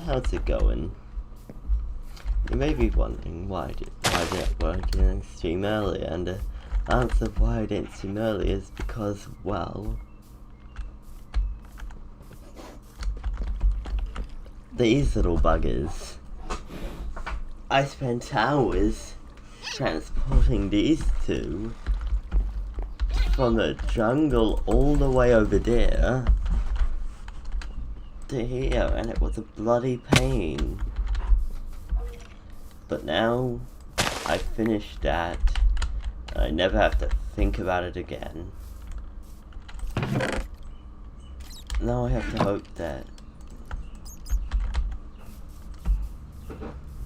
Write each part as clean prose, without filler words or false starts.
how's it going? You may be wondering why did it work in stream earlier, and the answer why I didn't stream earlier is because, well, these little buggers. I spent hours transporting these two from the jungle all the way over there to here, and it was a bloody pain. But now I finished that, and I never have to think about it again. Now I have to hope that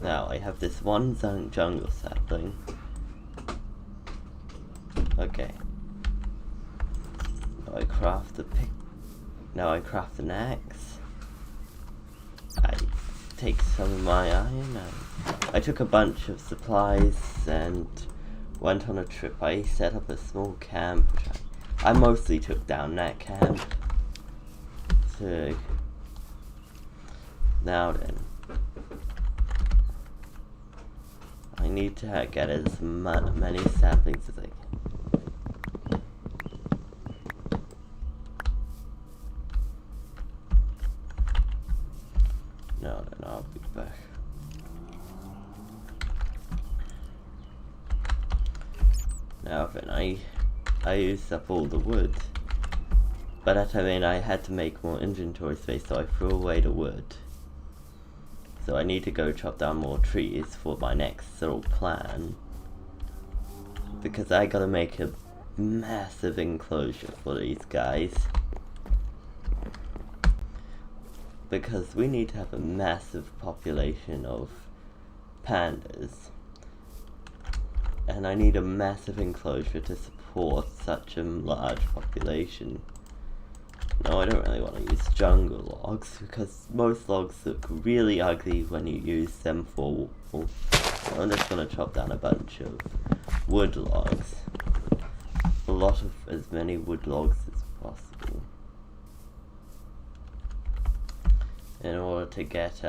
now I have this one jungle sapling. Okay. Now I craft the pick. Now I craft an axe. I take some of my iron. I took a bunch of supplies and went on a trip. I set up a small camp. I mostly took down that camp. So now then, I need to get as many saplings as I can. No, then I'll be back. Now then, I used up all the wood, but that I mean I had to make more inventory space, so I threw away the wood. So I need to go chop down more trees for my next little plan, because I gotta make a massive enclosure for these guys, because we need to have a massive population of pandas, and I need a massive enclosure to support such a large population. No, I don't really want to use jungle logs, because most logs look really ugly when you use them for wool. So I'm just going to chop down a bunch of wood logs. As many wood logs as possible, in order to get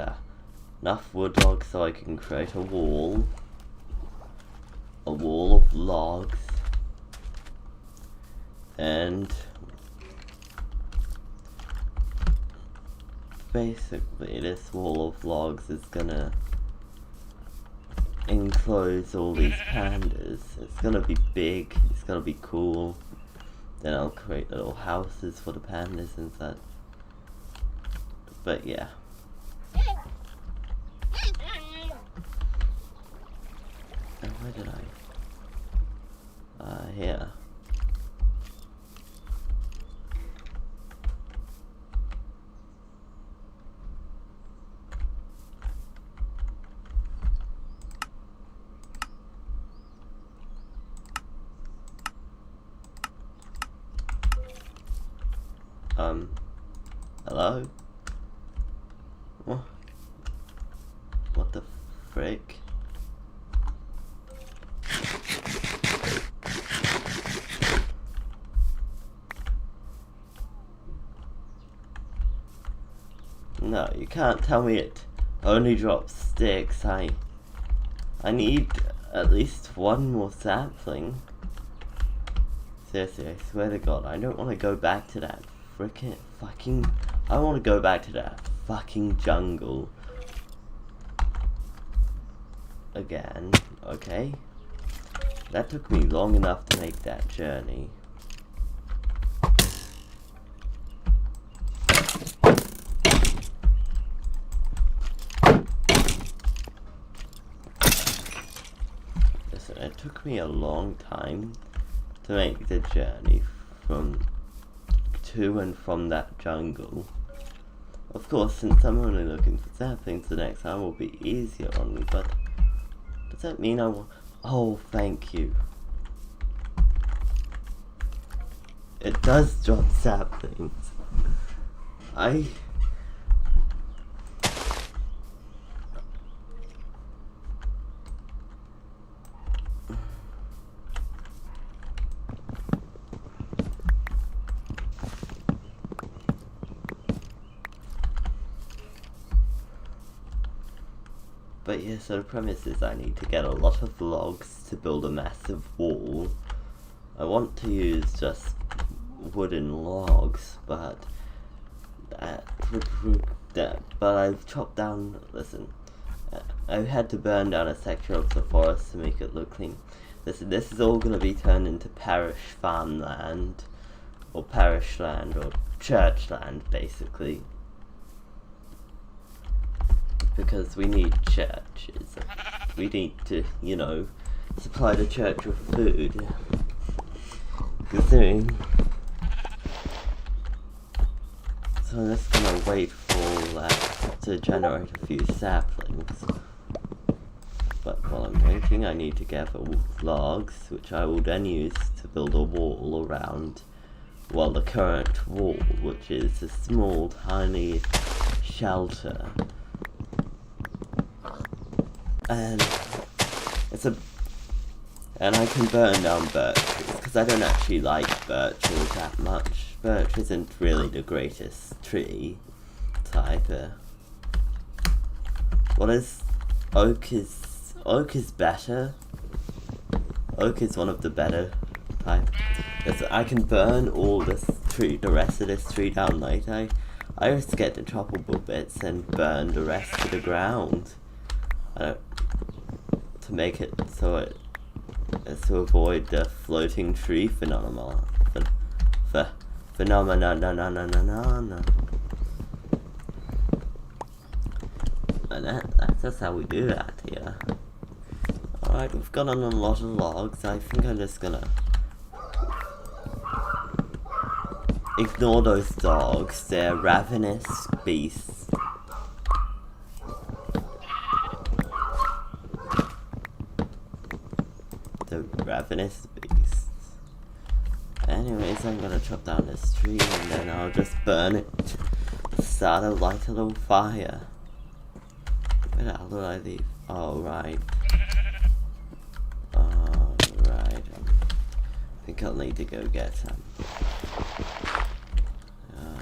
enough wood logs so I can create a wall of logs, and basically this wall of logs is gonna enclose all these pandas. It's gonna be big, it's gonna be cool. Then I'll create little houses for the pandas and such. But yeah. And where did I? Here. Hello? What the frick? No, you can't tell me it only drops sticks. I need at least one more sapling. Seriously, I swear to God, I don't want to go back to that I want to go back to that fucking jungle again, okay? That took me long enough to make that journey. Listen, it took me a long time to make the journey to and from that jungle. Of course, since I'm only looking for saplings, the next time will be easier on me, but does that mean I will? Oh, thank you. It does drop saplings. But yeah, so the premise is I need to get a lot of logs to build a massive wall. I want to use just wooden logs, but I've chopped down, listen, I've had to burn down a section of the forest to make it look clean. This is all going to be turned into parish farmland, or parish land, or church land, basically. Because we need churches. We need to, you know, supply the church with food. Considering. So I'm just gonna wait for that to generate a few saplings. But while I'm waiting, I need to gather logs, which I will then use to build a wall around, well, the current wall, which is a small, tiny shelter. And I can burn down birch trees, because I don't actually like birches that much. Birch isn't really the greatest tree type. What is oak is better. Oak is one of the better type. I can burn all this tree, the rest of this tree down later. I just get the choppable bits and burn the rest to the ground. To make it so it is to avoid the floating tree phenomenon. And that's just how we do that here. Alright, we've got on a lot of logs. I think I'm just gonna ignore those dogs. They're ravenous beasts. Ravenous beasts. Anyways, I'm gonna chop down this tree and then I'll just burn it. Start a light a little fire. Where the hell did I leave? Oh, right. Alright. I think I'll need to go get some. Okay.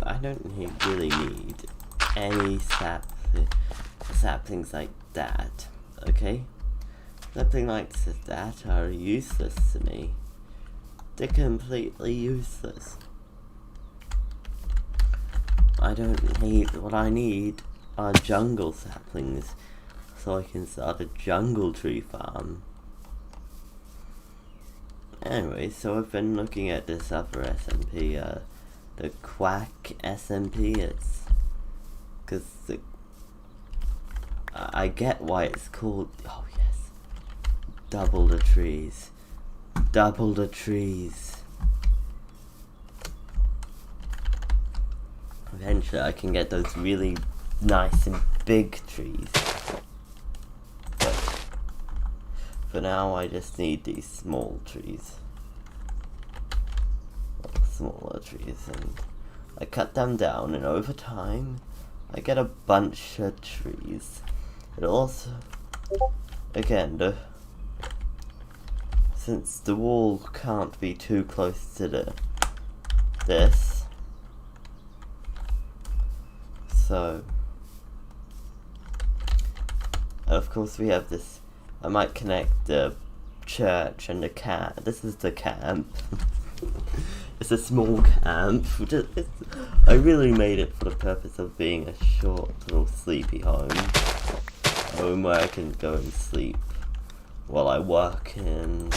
I don't really need any saplings like that, okay? Saplings like that are useless to me. They're completely useless. What I need are jungle saplings, so I can start a jungle tree farm. Anyway, so I've been looking at this other SMP, the Quack SMP. It's because I get why it's called. Oh yes, double the trees. Eventually, I can get those really nice and big trees. But for now, I just need these small trees. Smaller trees, and I cut them down, and over time I get a bunch of trees. It also, again, since the wall can't be too close to this, so of course we have this. I might connect the church and the camp. This is the camp. It's a small camp. I really made it for the purpose of being a short little sleepy home. Home where I can go and sleep while I work in.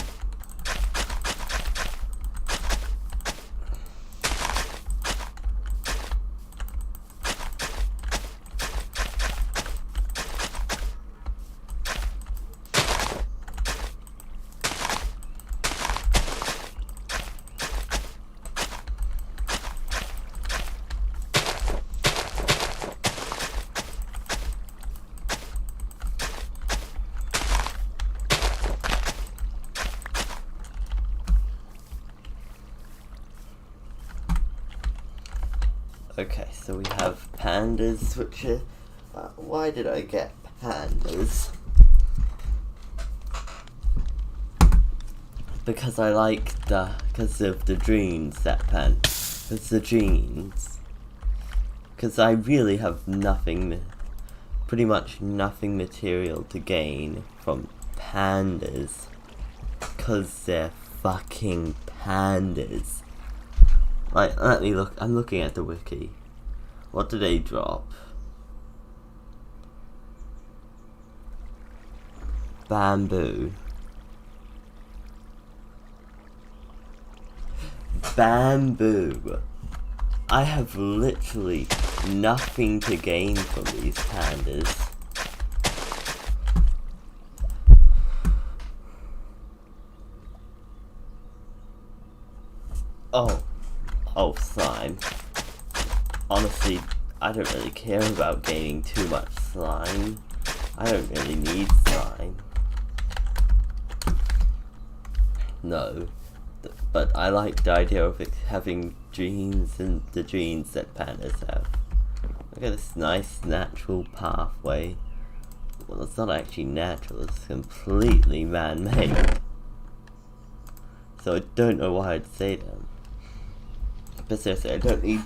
Okay, so we have pandas, which are... why did I get pandas? Because I like because of the genes that it's the genes. Because I really have nothing, pretty much nothing material to gain from pandas. Because they're fucking pandas. Right, let me look, I'm looking at the wiki. What do they drop? Bamboo. Bamboo. I have literally nothing to gain from these pandas. Oh, slime. Honestly, I don't really care about gaining too much slime. I don't really need slime. No. But I like the idea of having genes and the genes that pandas have. Look at this nice natural pathway. Well, it's not actually natural, it's completely man-made. So I don't know why I'd say that. But seriously, I don't need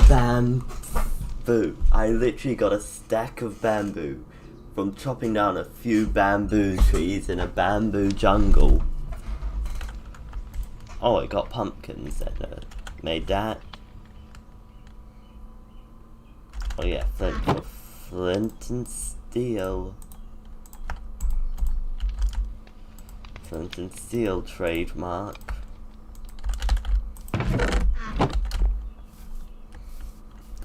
bamboo. I literally got a stack of bamboo from chopping down a few bamboo trees in a bamboo jungle. Oh, I got pumpkins and made that. Oh yeah, flint and steel. Flint and steel trademark.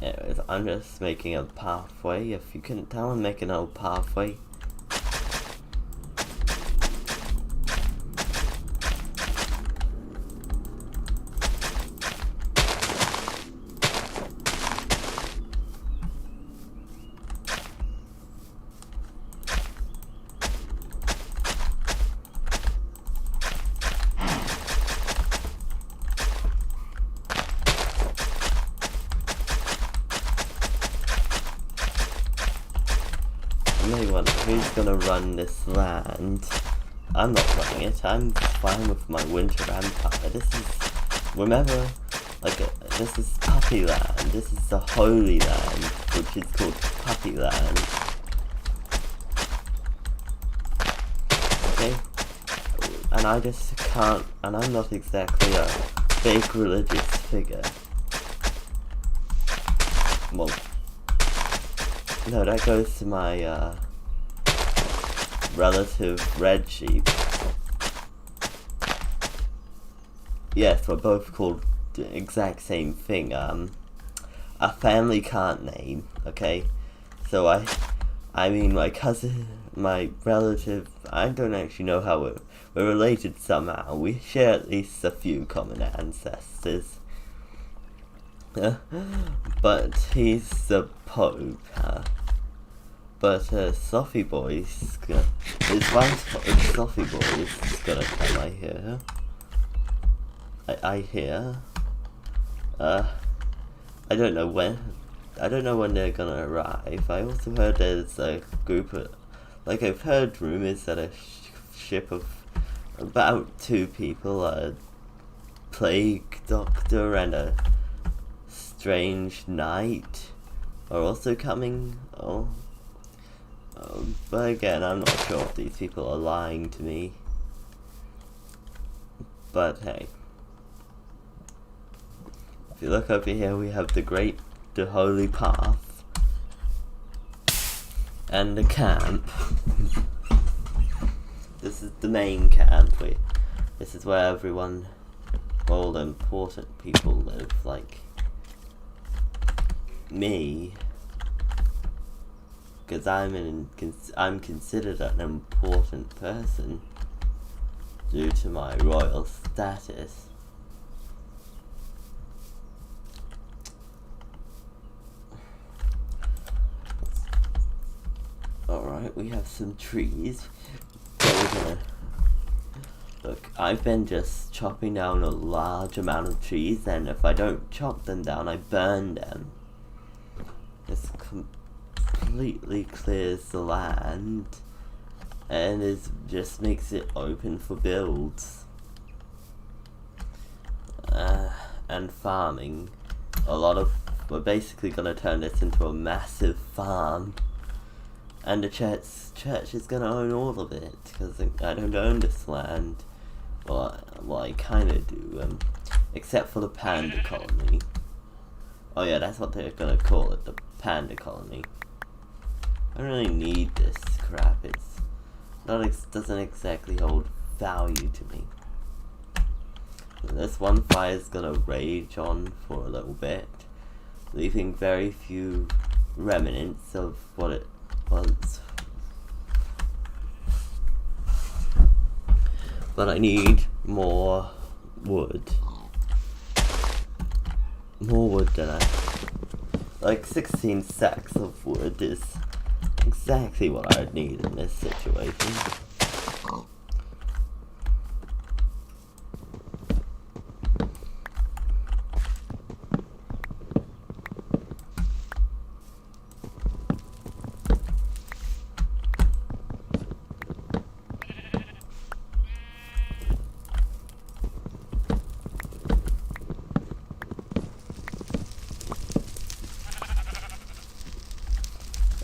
Anyways, I'm just making a pathway. If you couldn't tell, I'm making a pathway. Who's gonna run this land? I'm not running it. I'm fine with my winter empire. This is, remember, this is puppy land. This is the holy land, which is called puppy land. Okay? And I just can't, and I'm not exactly a big religious figure. Well, no, that goes to my, relative red sheep. Yes, we're both called the exact same thing. A family can't name, okay? So I mean my cousin, my relative, I don't actually know how we're related somehow. We share at least a few common ancestors. But he's the Pope, But Sophie Boy's gonna, his Sophie Boy's gonna come, I hear. I hear. I don't know when they're gonna arrive. I also heard there's a group of, I've heard rumors that a ship of about 2 people, a plague doctor and a strange knight, are also coming. But again, I'm not sure if these people are lying to me. But hey. If you look over here, we have the holy path. And the camp. This is the main camp. This is where all the important people live, like me. Because I'm considered an important person due to my royal status. Alright, we have some trees. Look, I've been just chopping down a large amount of trees, and if I don't chop them down, I burn them. This completely clears the land and just makes it open for builds and farming. We're basically gonna turn this into a massive farm, and the church is gonna own all of it, because I don't own this land. Well, I kinda do, except for the panda colony. Oh yeah, that's what they're gonna call it, the panda colony. I don't really need this crap. Doesn't exactly hold value to me. This one fire is gonna rage on for a little bit, leaving very few remnants of what it was. But I need more wood. More wood than like 16 sacks of wood is exactly what I would need in this situation.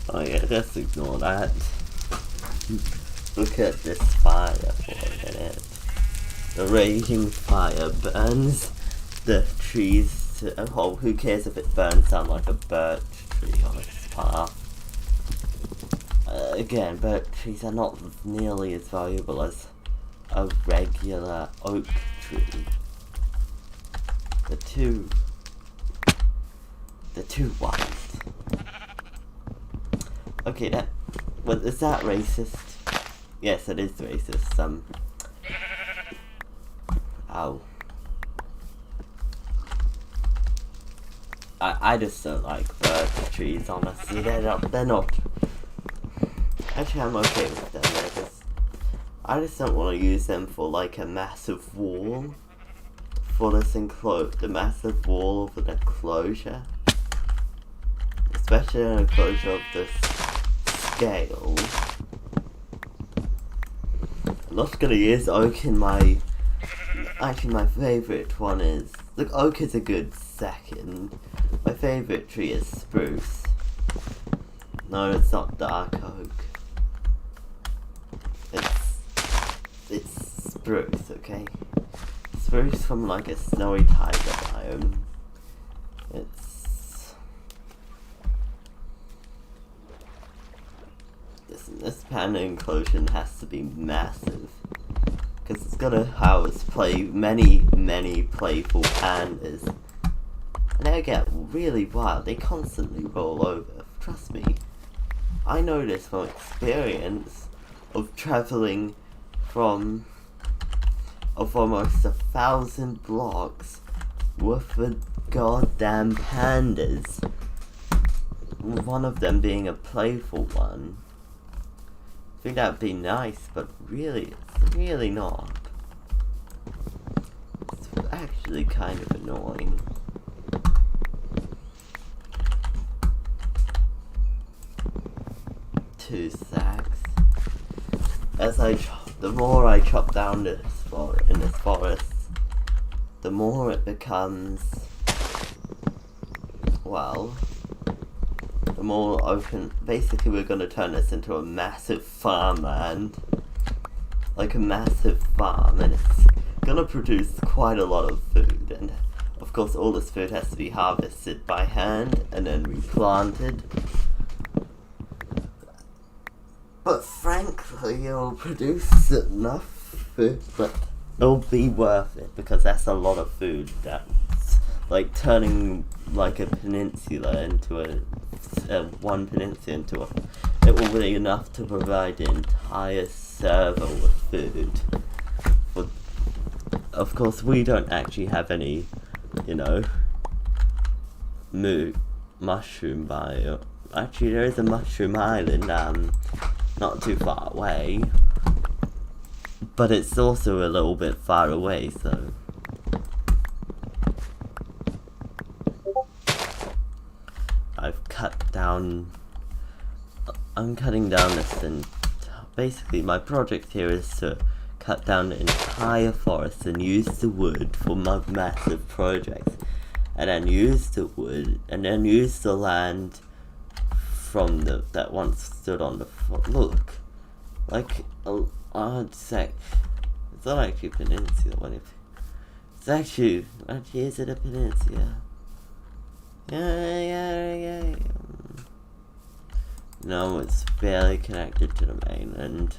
Oh yeah, just ignore that. Look at this fire for a minute. The raging fire burns the trees to, well, who cares if it burns down like a birch tree on its path. Again, birch trees are not nearly as valuable as a regular oak tree. They're too white. Okay, is that racist? Yes, it is racist. Ow. I just don't like birch trees, honestly. They're not. Actually, I'm okay with them. I just don't want to use them for like a massive wall. For this the massive wall of an enclosure. Especially an enclosure of this scale. I'm not gonna use oak in my... Actually, my favourite one is... Look, oak is a good second. My favourite tree is spruce. No, it's not dark oak. It's spruce, okay? Spruce from like a snowy taiga biome. This panda enclosure has to be massive, because it's gonna house many playful pandas, and they get really wild. They constantly roll over. Trust me, I know this from experience of traveling from almost 1,000 blocks with the goddamn pandas. One of them being a playful one. I think that'd be nice, but really, it's really not. It's actually kind of annoying. Two sacks. The more I chop down in this forest, the more it becomes, well, the more open. Basically, we're going to turn this into a massive farmland, like a massive farm, and it's going to produce quite a lot of food. And of course, all this food has to be harvested by hand and then replanted. But frankly, it'll produce enough food, but it'll be worth it, because that's a lot of food. That's like turning like a peninsula into one peninsula into a... It will be enough to provide an entire server with food. Of course, we don't actually have any, mushroom bio. Actually, there is a mushroom island, not too far away, but it's also a little bit far away, so... I've cut down. I'm cutting down this, and basically my project here is to cut down the entire forest and use the wood for my massive projects, and then use the wood, and then use the land from that once stood on the look, like a odd sec. It's not actually a peninsula. It's actually is it a peninsula? Yeah. No, it's barely connected to the mainland.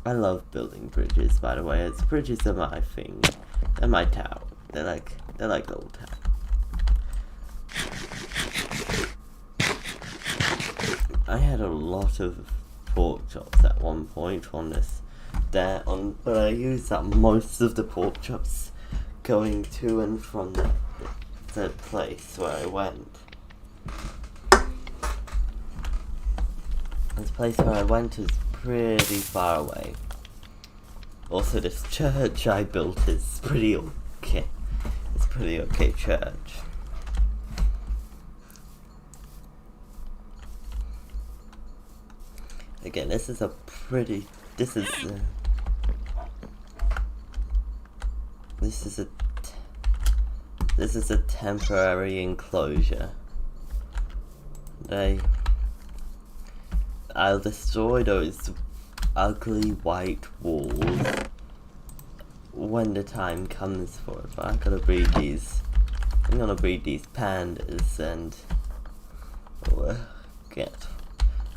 I love building bridges, by the way. Bridges are my thing. They're my town. They're like little town. I had a lot of pork chops at one point on this but I used up most of the pork chops going to and from the place where I went. This place where I went is pretty far away. Also, this church I built is pretty okay. It's pretty okay church. Again, this is a temporary enclosure. I'll destroy those ugly white walls when the time comes for it. But I'm gonna breed these pandas, and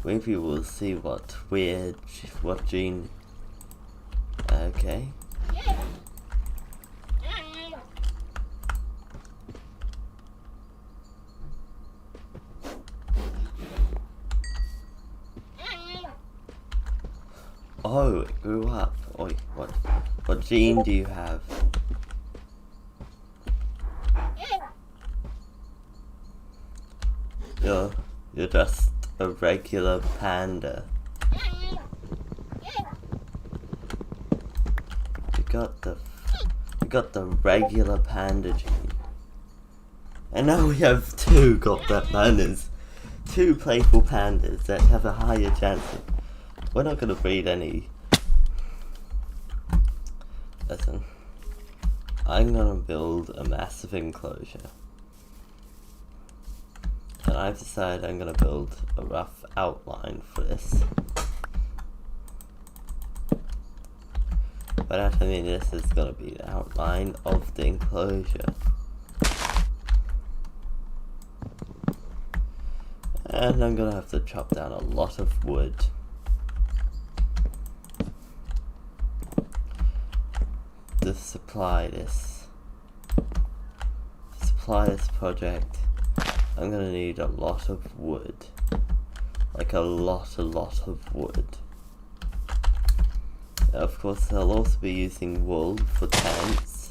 maybe we'll see what gene. Okay. Oh, it grew up. Oh, what gene do you have? You're just a regular panda. You got the regular panda gene. And now we have two pandas. Two playful pandas that have a higher chance of. We're not gonna breed any. Listen. I'm gonna build a massive enclosure. And I've decided I'm gonna build a rough outline for this. But actually this is gonna be the outline of the enclosure. And I'm gonna have to chop down a lot of wood. To supply this project, I'm gonna need a lot of wood. Like a lot of wood. Of course, I'll also be using wool for tents.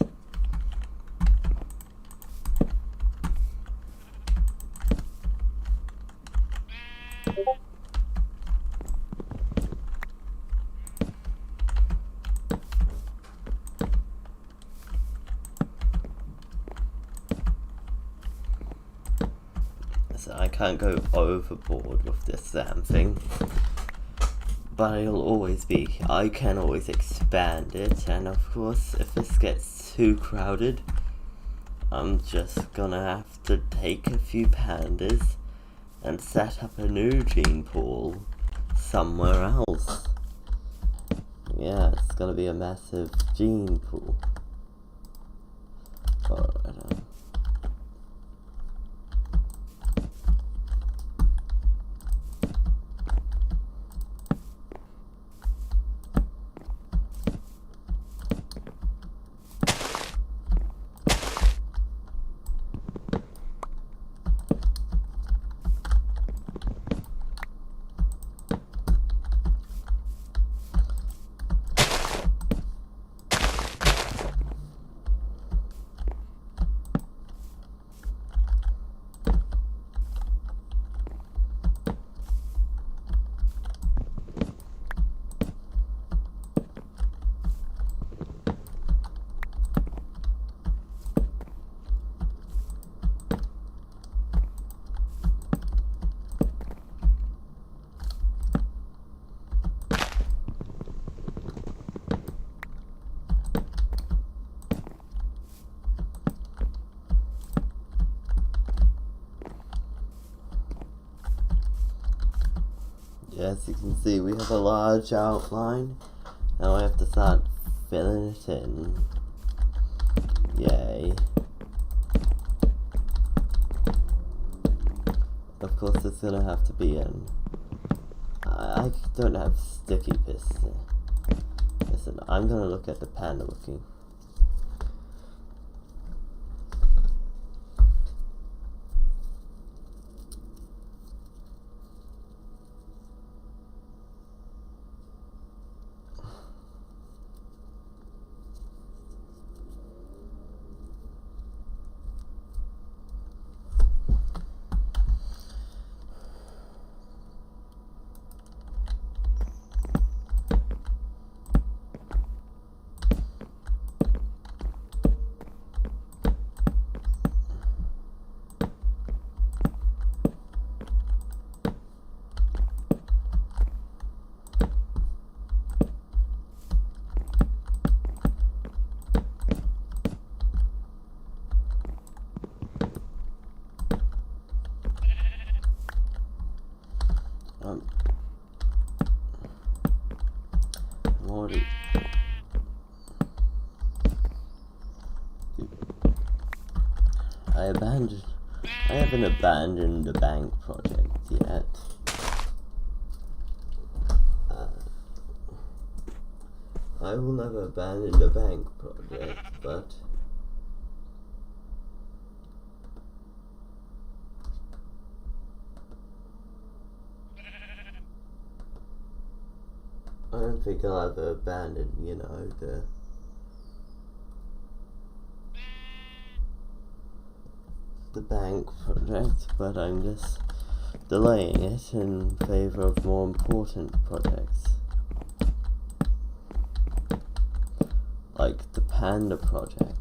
So I can't go overboard with this damn thing. But I can always expand it, and of course, if this gets too crowded, I'm just gonna have to take a few pandas and set up a new gene pool somewhere else. Yeah, it's gonna be a massive gene pool. Alright. as you can see, we have a large outline. Now I have to start filling it in. Yay. Of course it's gonna have to be in. I don't have sticky piston. Listen, I'm gonna look at the panda looking. I haven't abandoned the bank project yet. I will never abandon the bank project, but I don't think I'll ever abandon, you know, the bank project, but I'm just delaying it in favor of more important projects. Like the panda project.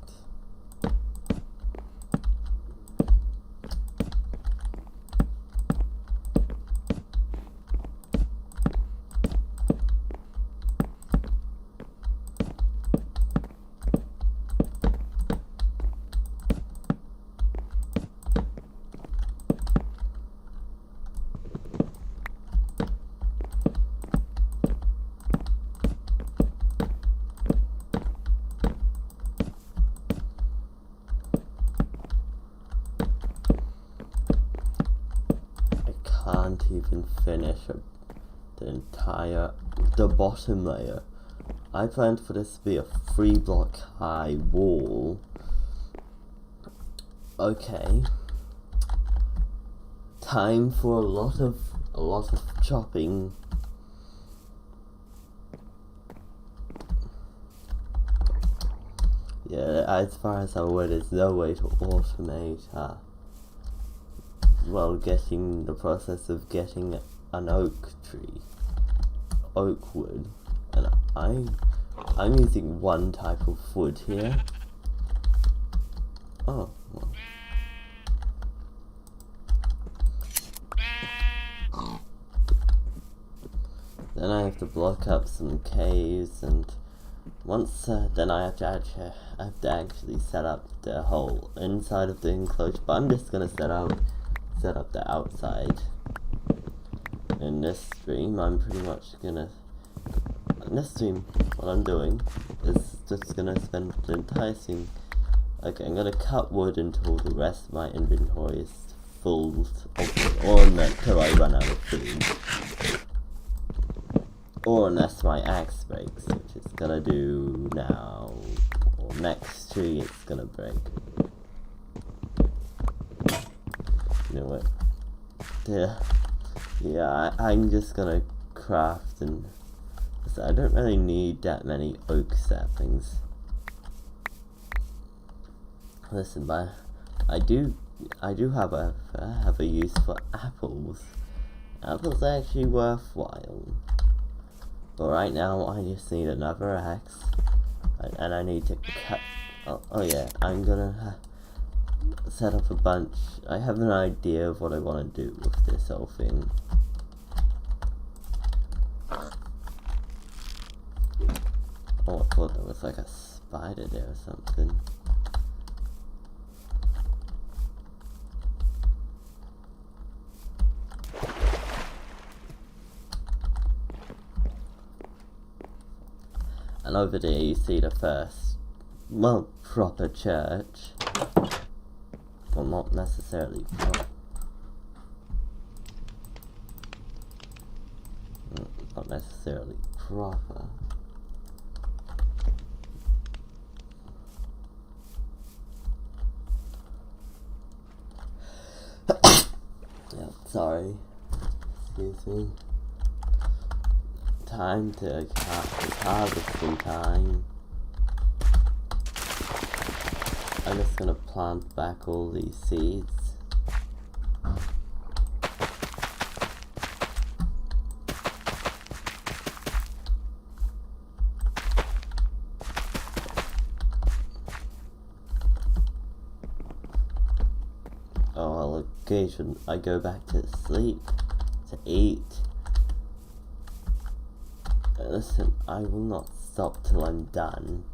Can't even finish the bottom layer. I planned for this to be a 3-block high wall. Okay. Time for a lot of chopping. Yeah, as far as I'm aware, there's no way to automate getting the process of getting an oak wood, and I'm using one type of wood here. Oh, well. Then I have to block up some caves, and once then I have to actually set up the whole inside of the enclosure. But I'm just gonna set up the outside. In this stream, I'm pretty much gonna. In this stream, what I'm doing is just gonna spend the entire stream. Okay, I'm gonna cut wood until the rest of my inventory is full of wood, or until I run out of food. Or unless my axe breaks, which it's gonna do now, or next tree it's gonna break. You know what? Yeah, I'm just gonna craft, and I don't really need that many oak saplings. Listen, but I do have a use for apples. Apples are actually worthwhile. But right now, I just need another axe, and I need to cut. Oh yeah, I'm gonna set up a bunch. I have an idea of what I want to do with this whole thing. Oh, I thought there was like a spider there or something. And over there you see the first, well, proper church. Well, not necessarily proper. Not necessarily proper. Yeah, sorry. Excuse me. Time to harvesting time. I'm just gonna plant back all these seeds. Oh, well, occasionally I go back to sleep, to eat. Listen, I will not stop till I'm done.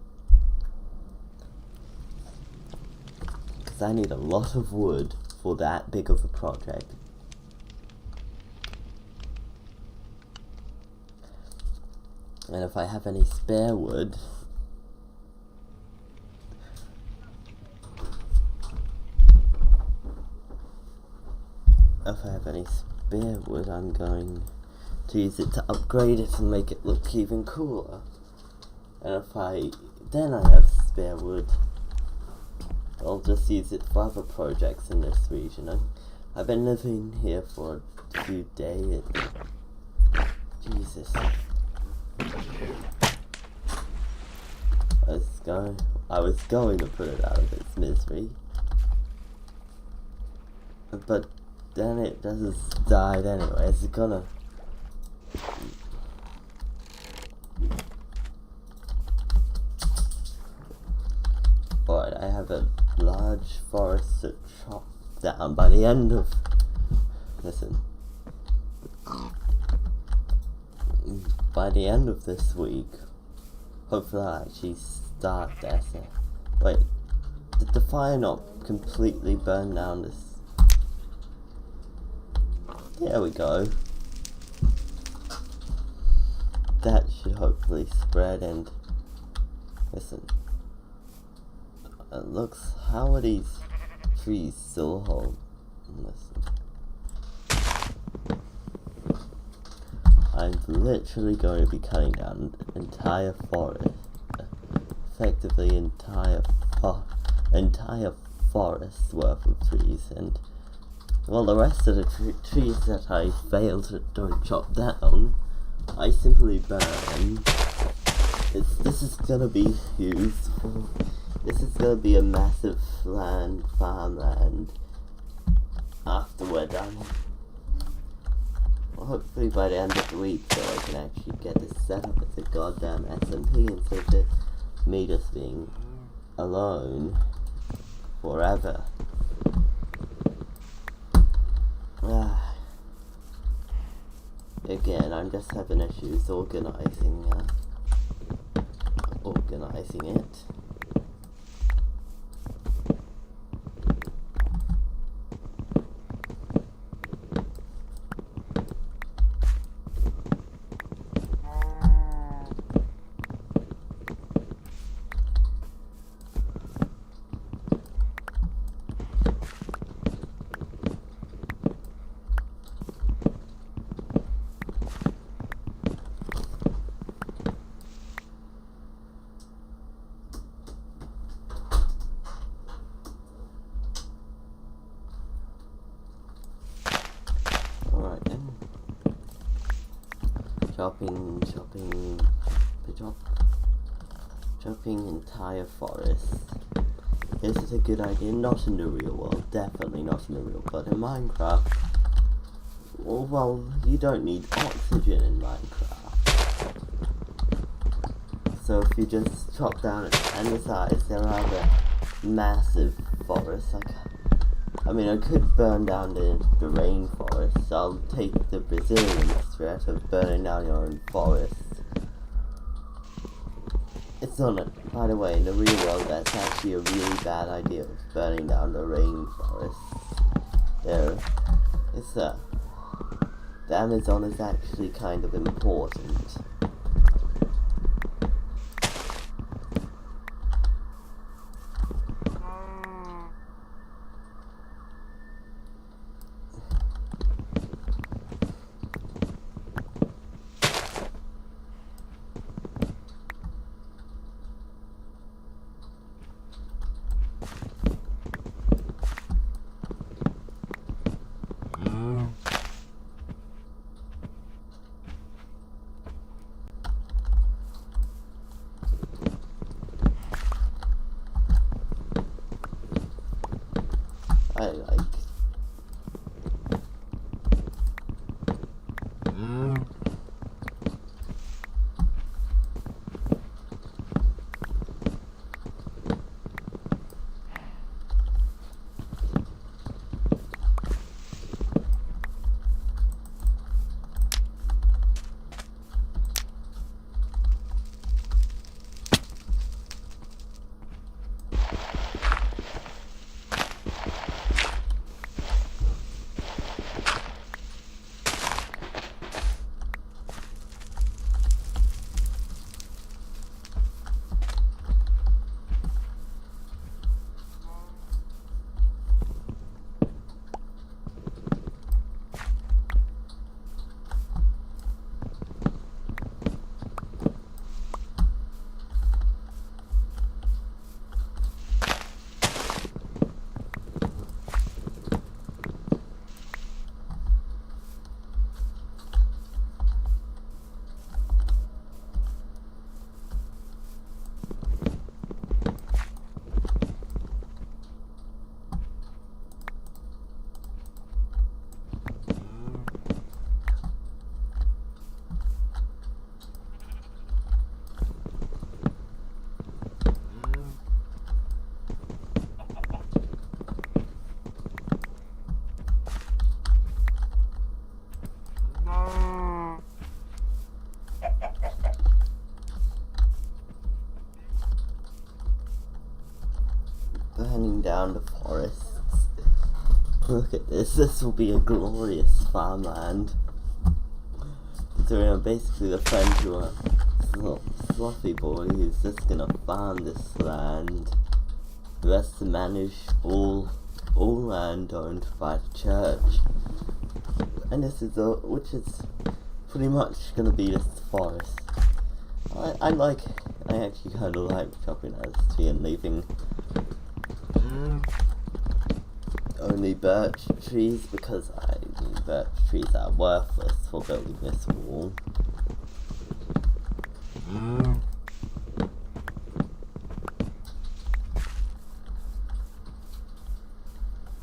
Because I need a lot of wood for that big of a project. And if I have any spare wood, I'm going to use it to upgrade it and make it look even cooler. And if I have spare wood, I'll just use it for other projects in this region. I've been living here for a few days. Jesus. I was going to put it out of its misery, but then it just died anyway. It's gonna. Alright, I have a large forest to chop down by the end of. Listen. By the end of this week, hopefully I'll actually start this. Wait, did the fire not completely burn down this? There we go. That should hopefully spread and... Listen. It looks... How are these trees still whole? Listen. I'm literally going to be cutting down an entire forest. Effectively entire forest worth of trees, and well, the rest of the trees that I failed to don't chop down, I simply burn. This is gonna be used for. This is gonna be a massive farmland after we're done. Well, hopefully by the end of the week, so I can actually get this set up as a goddamn SMP instead of me just being alone forever. Again, I'm just having issues organizing it. Chopping entire forest. Is it a good idea? Not in the real world, definitely not in the real world. But in Minecraft, well, you don't need oxygen in Minecraft. So if you just chop down any size, there are the massive forests. I mean, I could burn down the rainforest. I'll take the Brazilian threat of burning down your own forest. It's not by the way, in the real world, that's actually a really bad idea of burning down the rainforest. The Amazon is actually kind of important. I like. Burning down the forests. Look at this. This will be a glorious farmland. Considering I'm basically the friend to a fluffy boy who's just gonna farm this land. The rest to manage all land owned by the church. And this is which is pretty much gonna be this forest. I actually kinda like chopping out this tree and leaving only birch trees, because birch trees are worthless for building this wall. You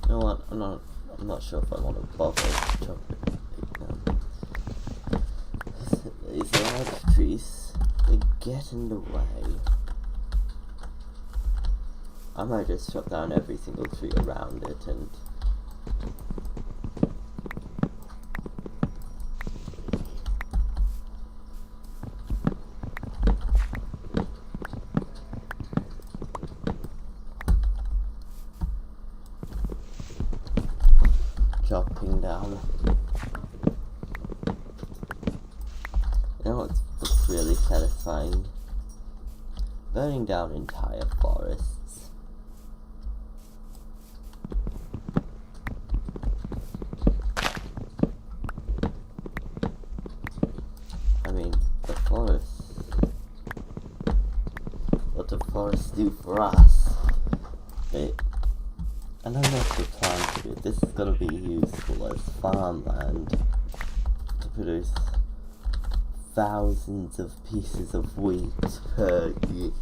know what? I'm not sure if I want to bother chopping these large trees. They get in the way. I might just chop down every single tree around it and chopping down. You know what's really satisfying? Burning down entire forests. What the forests do for us. And I know the plan to do. This is going to be useful as farmland to produce thousands of pieces of wheat per week,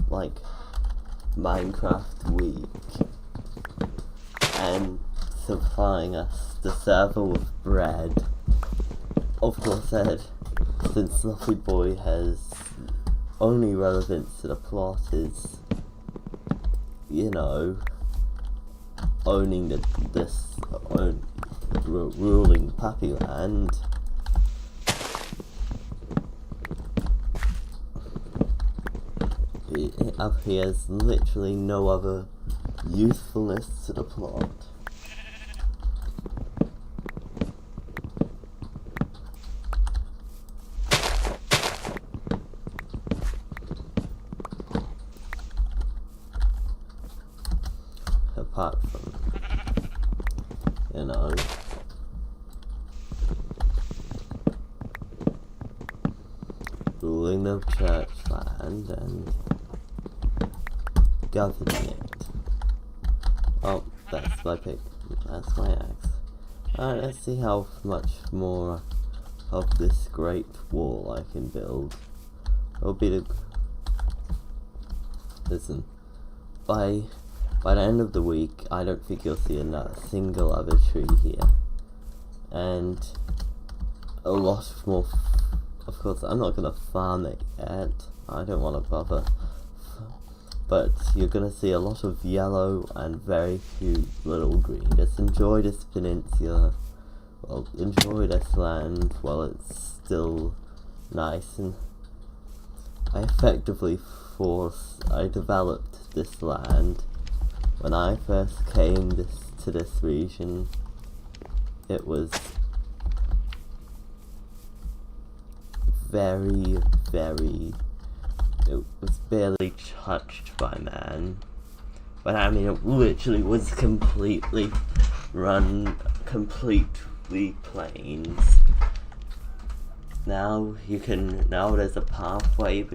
like Minecraft week, and supplying us the server with bread. Of course, since Fluffy Boy has only relevance to the plot is, you know, owning ruling Puppy Land. He has literally no other usefulness to the plot. Apart from, you know, ruling the church land and governing it. Oh, that's my pick. That's my axe. Alright, let's see how much more of this great wall I can build. It'll be listen, by the end of the week, I don't think you'll see a single other tree here. And a lot more, of course, I'm not going to farm it yet, I don't want to bother. But you're going to see a lot of yellow and very few little green. Just enjoy this peninsula, well, enjoy this land while it's still nice. And I developed this land. When I first came to this region, it was very, it was barely touched by man. But I mean, it literally was completely plains. Now there's a pathway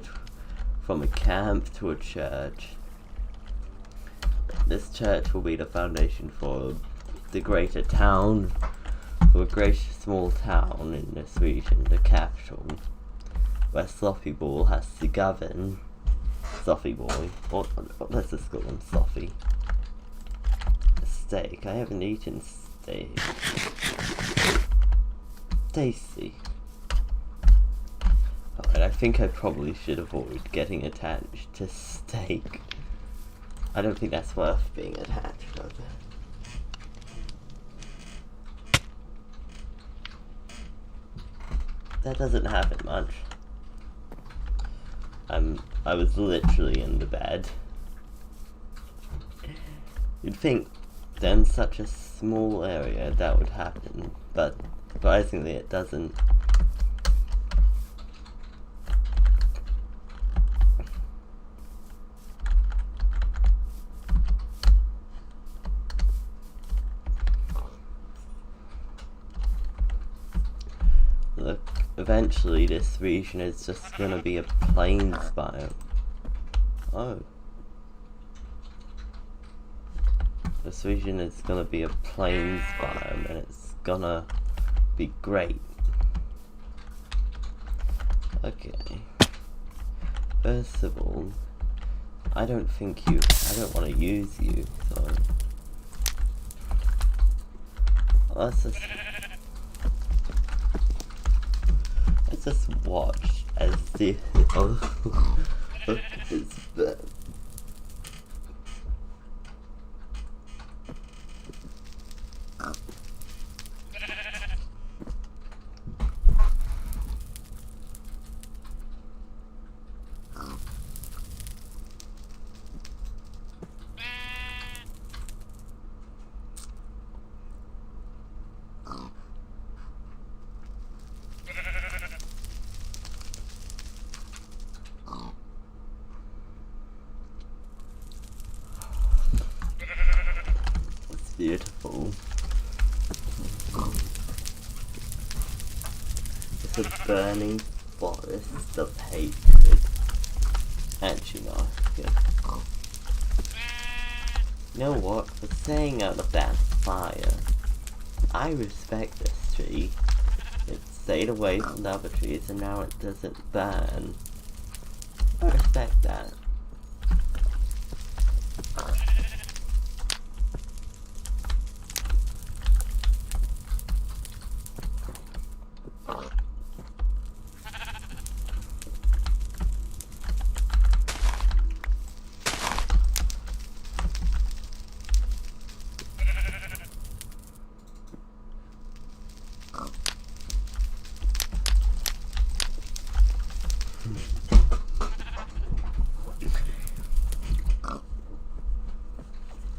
from a camp to a church. This church will be the foundation for the greater town, for a great small town in this region, the capital, where Sloppy Ball has to govern. Sloppy Boy, or let's just call him Sloppy. Steak, I haven't eaten steak. Tasty. Alright, I think I probably should avoid getting attached to steak. I don't think that's worth being attached over. That doesn't happen much. I was literally in the bed. You'd think in such a small area that would happen, but surprisingly it doesn't. Look, eventually this region is just gonna be a plains biome. Oh. This region is gonna be a plains biome and it's gonna be great. Okay. First of all, I don't want to use you, so let's just watch as the it's beautiful. It's a burning forest of hatred. Actually, no. Yeah. You know what? For staying out of that fire, I respect this tree. It stayed away from the other trees and now it doesn't burn. I respect that.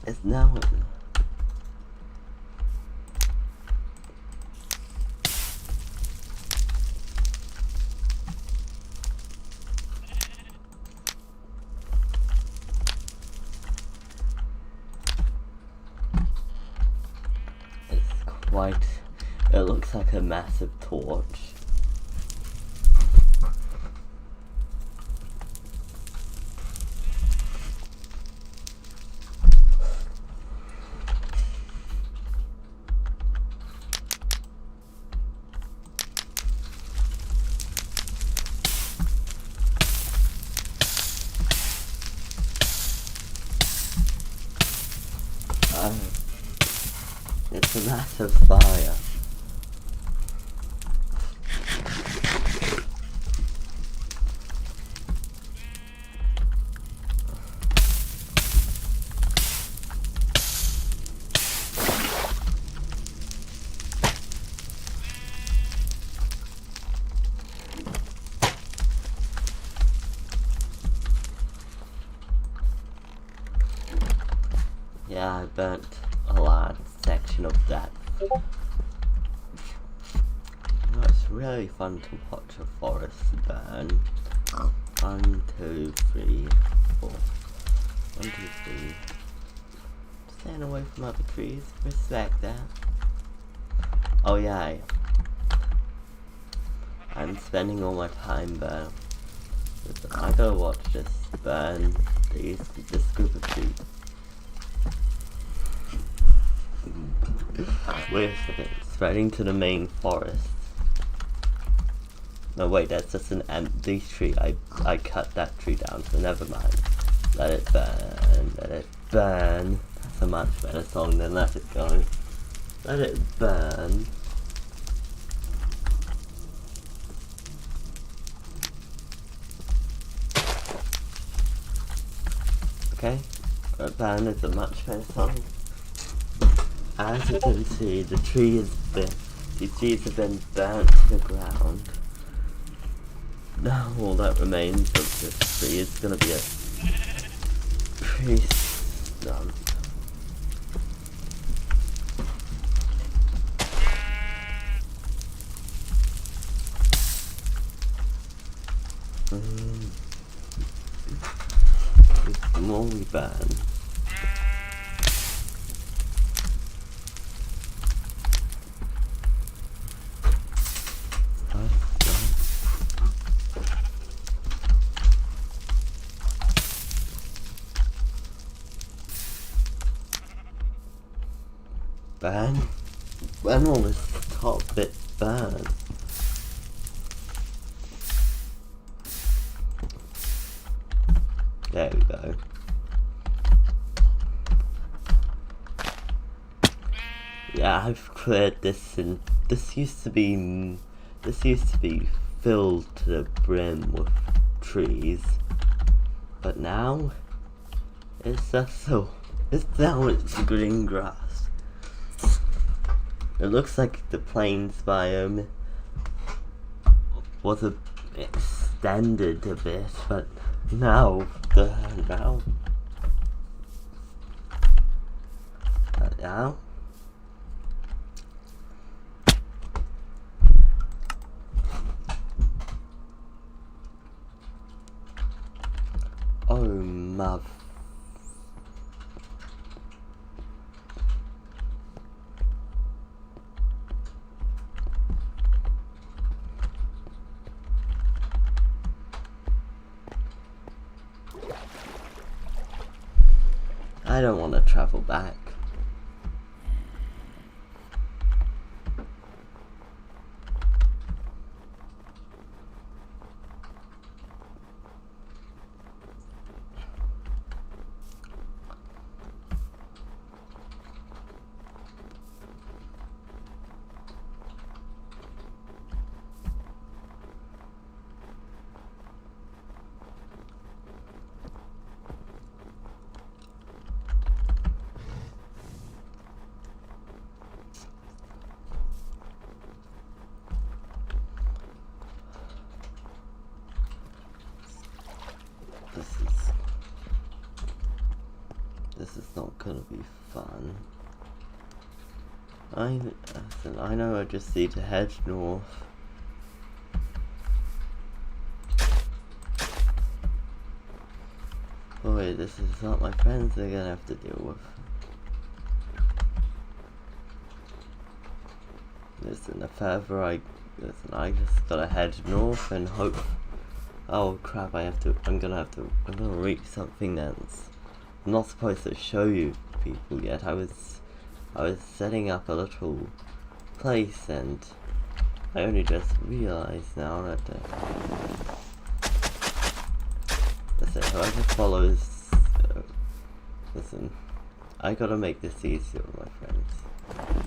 It's now. It looks like a massive torch. It's a massive fire. Yeah, I burnt a large section of that. You know, it's really fun to watch a forest burn. 1, 2, 3, 4. 1, 2, 3. Staying away from other trees. Respect that. Oh yeah. I'm spending all my time burning. I gotta watch this burn this group of trees. Wait a second, spreading to the main forest. No wait, that's just an empty tree. I cut that tree down, so never mind. Let it burn, let it burn. That's a much better song than Let It Go. Let it burn. Okay, Let It Burn is a much better song. As you can see, these trees have been burnt to the ground. Now all that remains of this tree is gonna be a tree stump. The more we burn, when will this top bit burn? There we go. Yeah, I've cleared this, and this used to be filled to the brim with trees, but now it's green grass. It looks like the plains biome was extended a bit, but now. Oh my. I don't want to travel back. This is not gonna be fun. I know I just need to head north. Boy, this is not my friends they're gonna have to deal with. Listen, I just gotta head north and hope. Oh crap, I'm gonna reach something that's I'm not supposed to show you people yet. I was setting up a little place, and I only just realized now that listen, whoever follows listen, I gotta make this easier, my friends.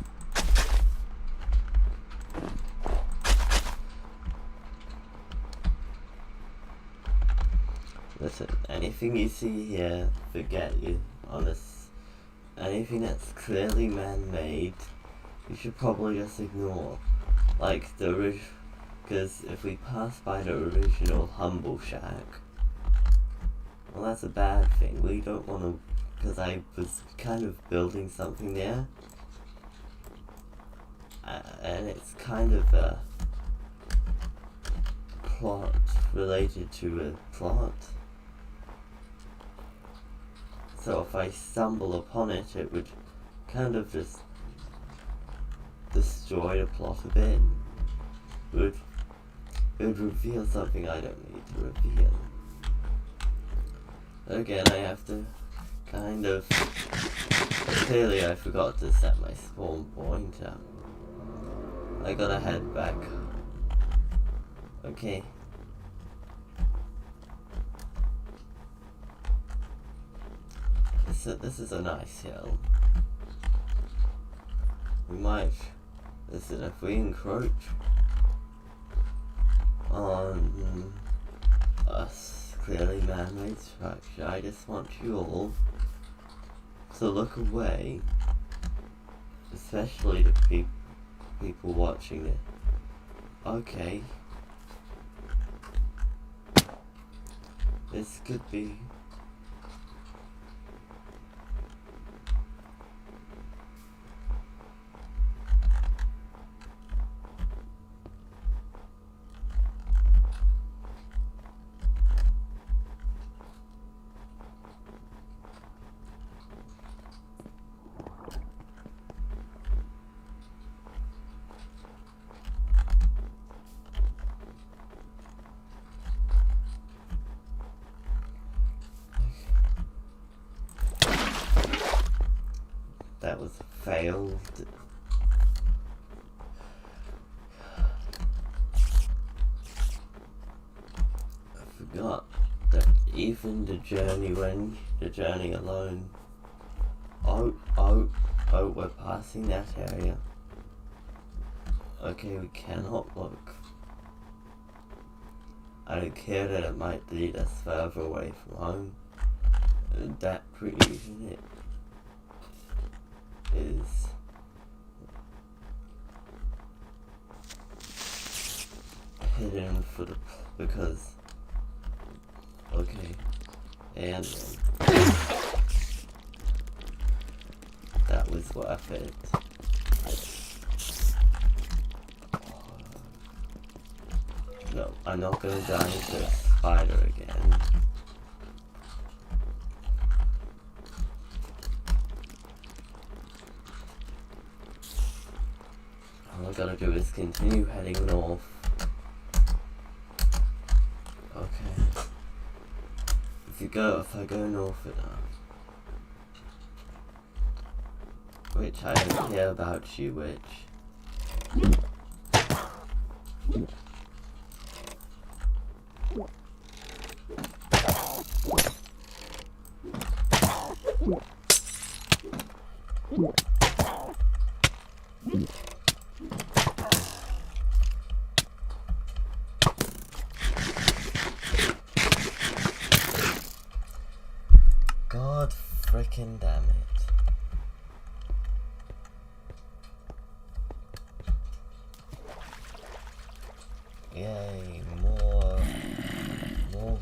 Listen, anything you see here, forget you. Anything that's clearly man-made, you should probably just ignore. Like the original, because if we pass by the original Humble Shack, well, that's a bad thing. We don't want to, because I was kind of building something there, and it's kind of a plot related to a plot. So if I stumble upon it, it would kind of just destroy the plot a bit. It would reveal something I don't need to reveal. Again, I have to kind of... Clearly I forgot to set my spawn point up. I gotta head back. Okay. This is a nice hill. We might... Listen, if we encroach on us clearly man-made structure, I just want you all to look away, especially the people watching it. Okay, this could be that was failed. I forgot that even the journey alone. Oh, we're passing that area. Okay, we cannot look. I don't care that it might lead us further away from home. That reason is hidden because okay, and that was worth it. No, I'm not gonna die into a spider again. All I gotta do is continue heading north. Okay. If I go north enough. Which I don't care about you, which. God frickin' damn it. Yay, more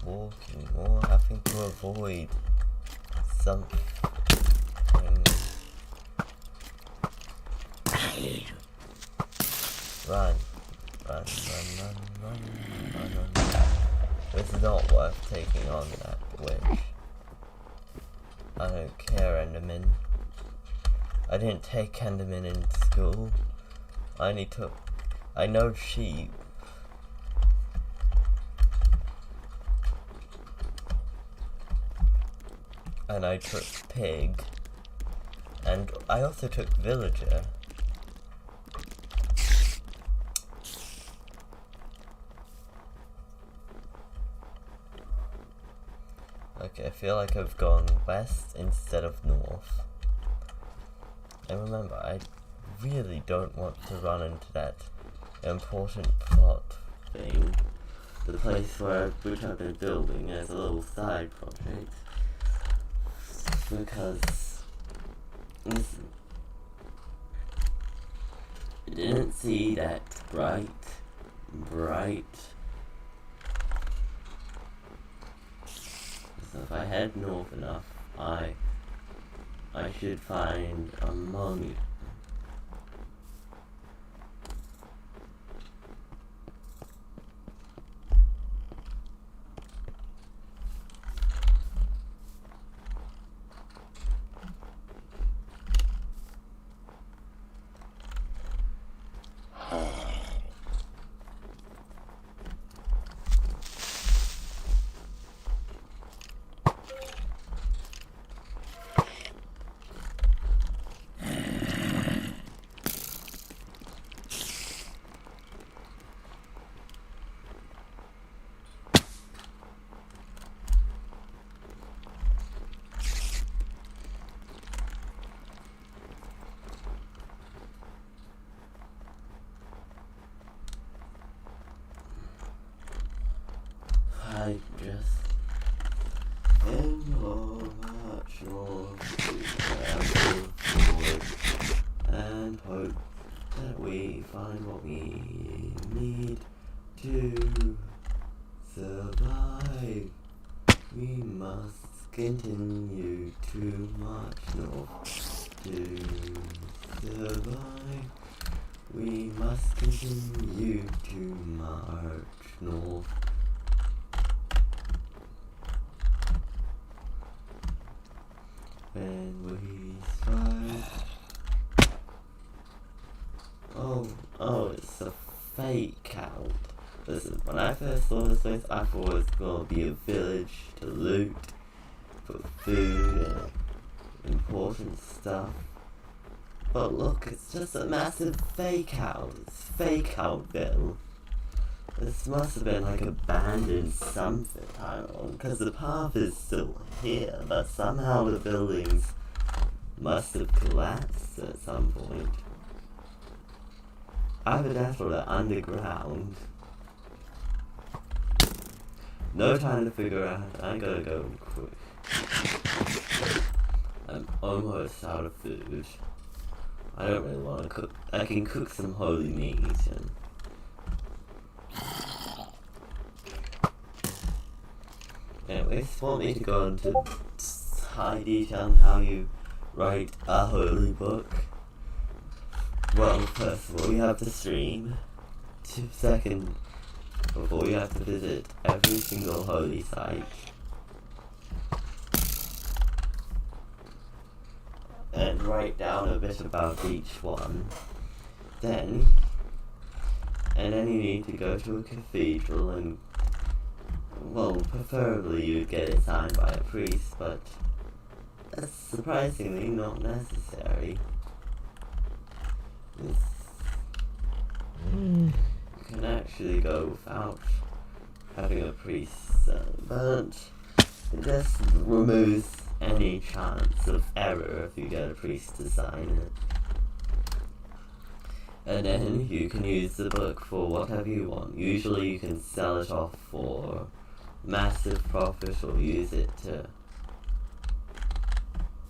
walking, more having to avoid something. Run. This is not worth taking on that witch. I don't care, Enderman. I didn't take Enderman in school. I know sheep. And I took pig. And I also took villager. Okay, I feel like I've gone west instead of north. And remember, I really don't want to run into that important plot thing. the place which I've been building as a little side project. Because I didn't see that bright. So if I head north enough, I should find a monument. I just much more forward and hope that we find what we need to survive. We must continue to march north to survive. We must continue to march north. When we strike. Oh, it's a fake out. Listen, when I first saw this place, I thought it was gonna be a village to loot, for food and important stuff. But look, it's just a massive fake out. It's fake outville. This must have been like abandoned something, I don't know, because the path is still here, but somehow the buildings must have collapsed at some point. Either that or they're underground. No time to figure out, I gotta go quick. I'm almost out of food. I don't really want to cook. I can cook some holy meat and anyways, want me to go into high detail on how you write a holy book? Well, first of all, you have to stream. Second of all, you have to visit every single holy site. And write down a bit about each one. And then you need to go to a cathedral and, well, preferably you'd get it signed by a priest, but that's surprisingly not necessary. You can actually go without having a priest, but it just removes any chance of error if you get a priest to sign it. And then you can use the book for whatever you want. Usually you can sell it off for massive profit or use it to...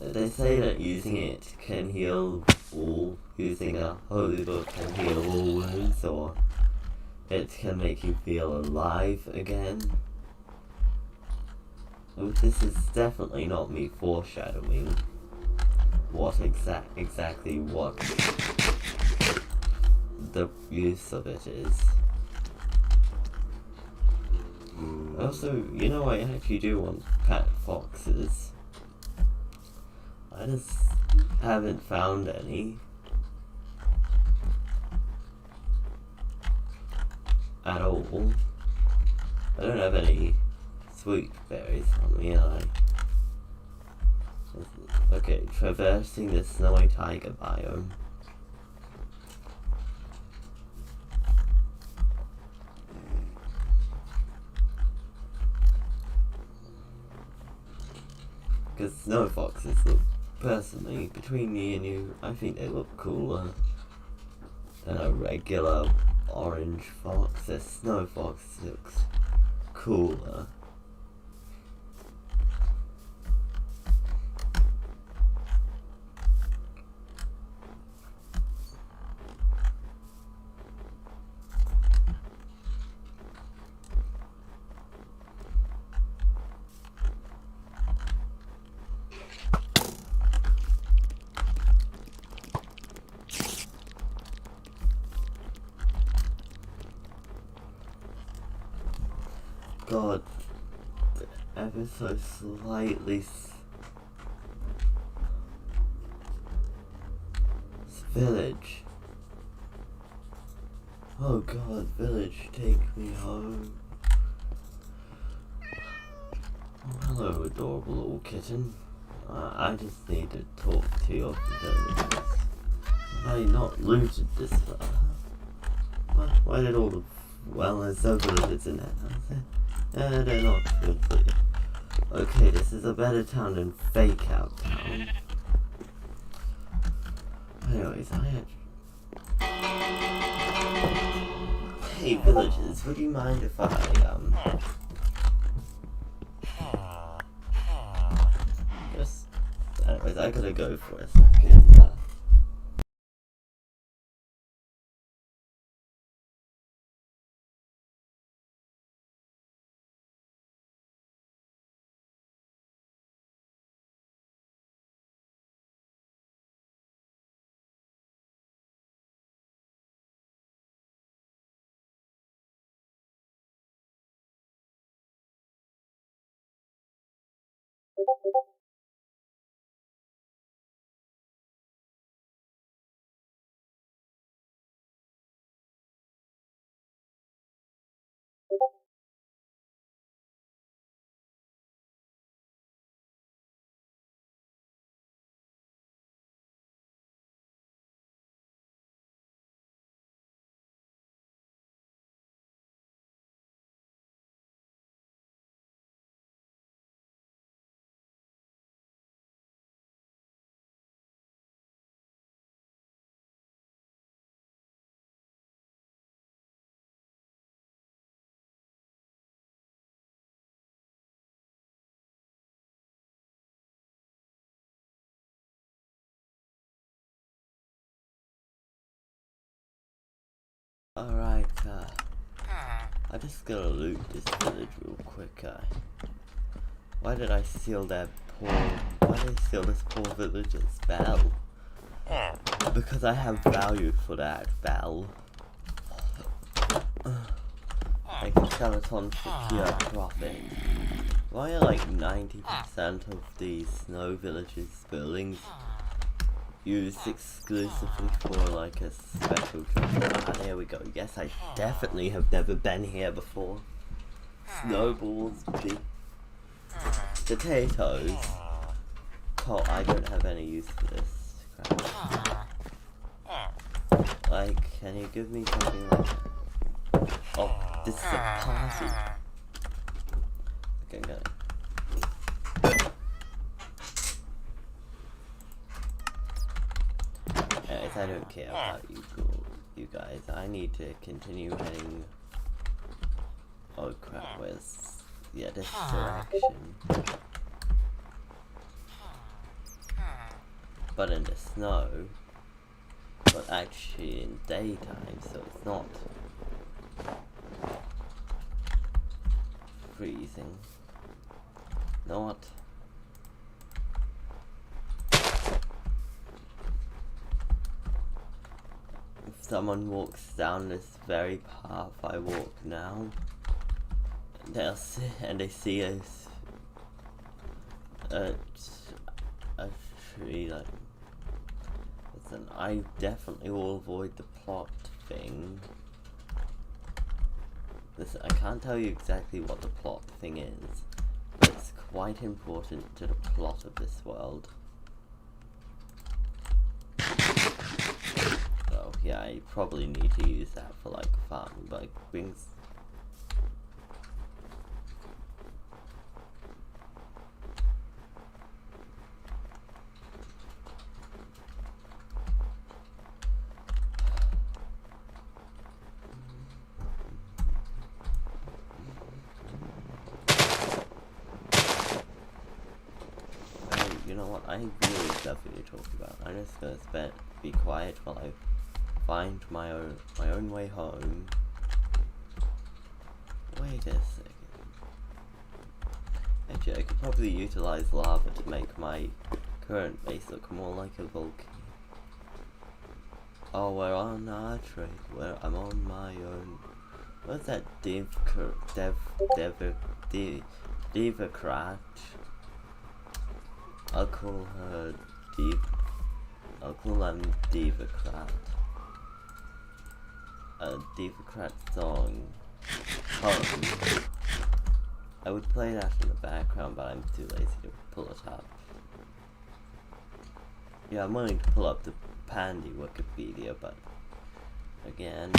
They say that using it can heal all, using a holy book can heal all wounds, or it can make you feel alive again. This is definitely not me foreshadowing what exactly what the use of it is. Also, you know, I actually do want pet foxes. I just haven't found any at all. I don't have any sweet berries on me, and okay, traversing the snowy taiga biome. Because snow foxes look, personally, between me and you, I think they look cooler than a regular orange fox. A snow fox looks cooler. God, ever so slightly village. Oh God, village, take me home. Oh, hello, adorable little kitten. I just need to talk to your villagers. Have I not looted this far? Why did all the there's no villagers in it? They're not complete. Okay, this is a better town than Fake Out Town. Anyways, Hey villagers, would you mind if I anyways, I gotta go for a second. Alright, I just gotta loot this village real quick, Why did I steal this poor villager's bell? Because I have value for that bell. I can sell it on for pure profit. Why are like 90% of these snow villages buildings used exclusively for like a special job? There we go. Yes, I definitely have never been here before. Snowballs, potatoes. Oh, I don't have any use for this crap. Like, can you give me something like that? Oh, this is a party. Okay, got it. Anyways, I don't care about you guys. I need to continue heading. Oh crap, where's this direction? But in the snow, but actually in daytime, so it's not freezing. Not. If someone walks down this very path I walk now, they'll see, and they see a tree like. Listen, I definitely will avoid the plot thing. Listen, I can't tell you exactly what the plot thing is, but it's quite important to the plot of this world. So yeah, I probably need to use that for like farming, like things. know what? I really have nothing to talk about. I'm just gonna be quiet while I find my own way home. Wait a second. Actually, I could probably utilize lava to make my current base look more like a volcano. Oh, we're on our trade. I'm on my own. What's that Divacrat? I'll call her I'll call them Divacrat. A Divacrat song. Home. I would play that in the background, but I'm too lazy to pull it up. Yeah, I'm willing to pull up the Pandy Wikipedia, but again,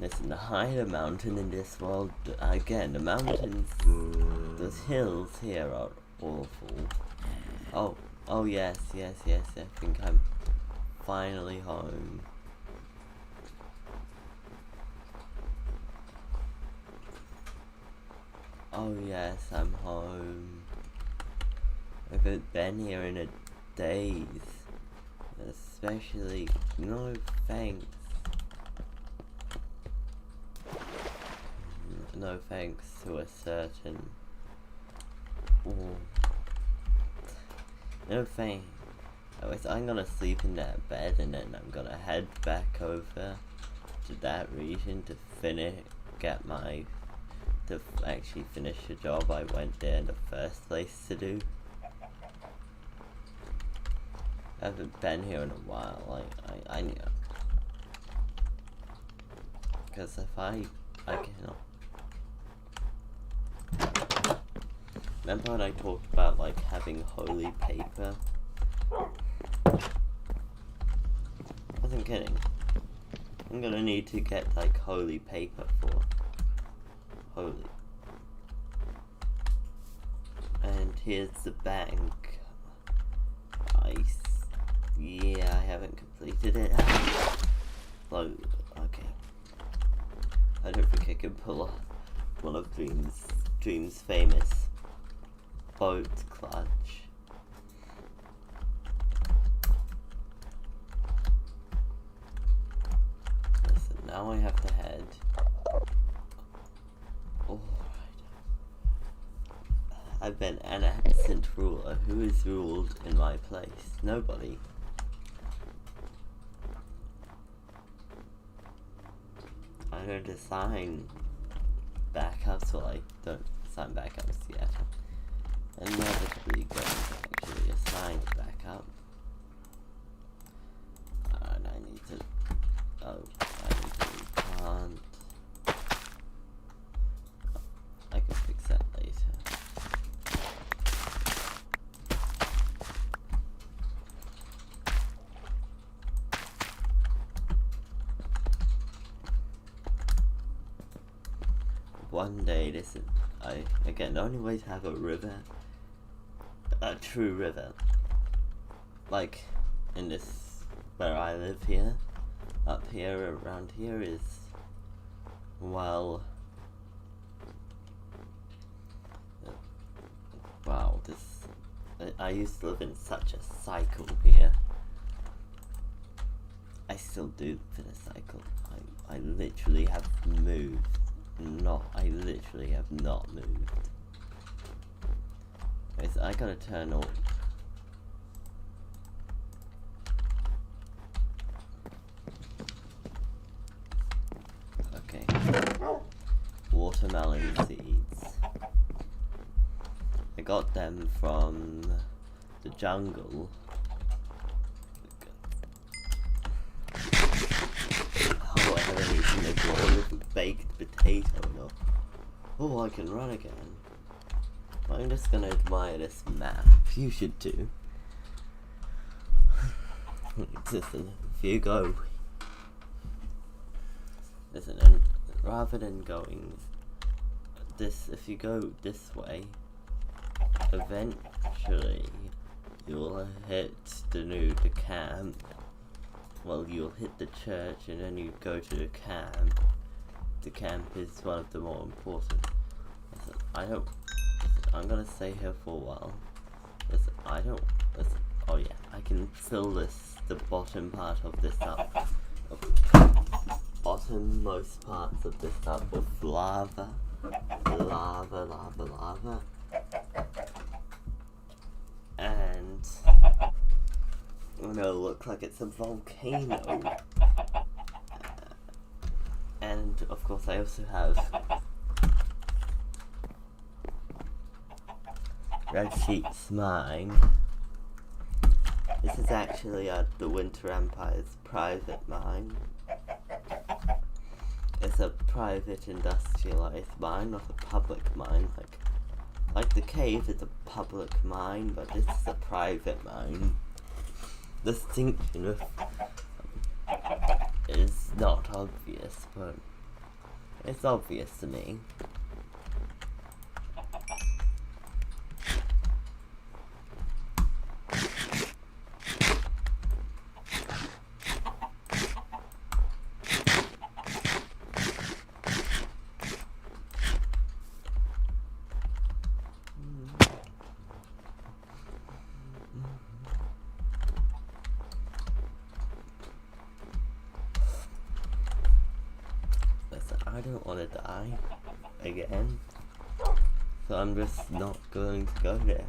listen, to hide a mountain in this world, again, the mountains, those hills here are awful. Oh yes, I think I'm finally home. Oh yes, I'm home. I haven't been here in a days. Especially, no thanks. No thanks to a certain... No thanks. I'm gonna sleep in that bed and then I'm gonna head back over to that region to actually finish the job I went there in the first place to do. I haven't been here in a while. I knew. Because if I cannot. Remember when I talked about like having holy paper? I wasn't kidding. I'm gonna need to get like holy paper for holy. And here's the bank. Yeah, I haven't completed it. So, okay. I don't think I can pull off one of Dream's famous boat clutch. Listen, now I have to head. Alright. I've been an absent ruler. Who is ruled in my place? Nobody. I don't assign backups, well I don't assign backups yet. I'm inevitably going to actually assign backup. And I need to replant. I can fix that later. One day this is, again, the only way to have a river, a true river, like in this, where I live here, up here, around here is, well, wow, I used to live in such a cycle here. I still do live in a cycle. I literally have moved. I literally have not moved. Okay, so I gotta turn on. Okay. Watermelon seeds. I got them from the jungle. Oh, I haven't eaten a bowl of baked potato, no. Oh, I can run again. I'm just gonna admire this map. You should too. Listen, if you go... Listen, and rather than going this, if you go this way, eventually you'll hit the camp. Well, you'll hit the church and then you go to the camp. The camp is one of the more important. Listen, I'm gonna stay here for a while. Listen, I don't... Listen, oh yeah, I can fill the bottom part of this up. Bottommost parts of this up with lava. Lava, lava, lava. And it'll look like it's a volcano. And of course I also have Red Sheep's mine. This is actually the Winter Empire's private mine. It's a private industrialized mine, not a public mine. Like the cave is a public mine, but this is a private mine. The distinction is not obvious, but it's obvious to me. I don't want to die again, so I'm just not going to go there.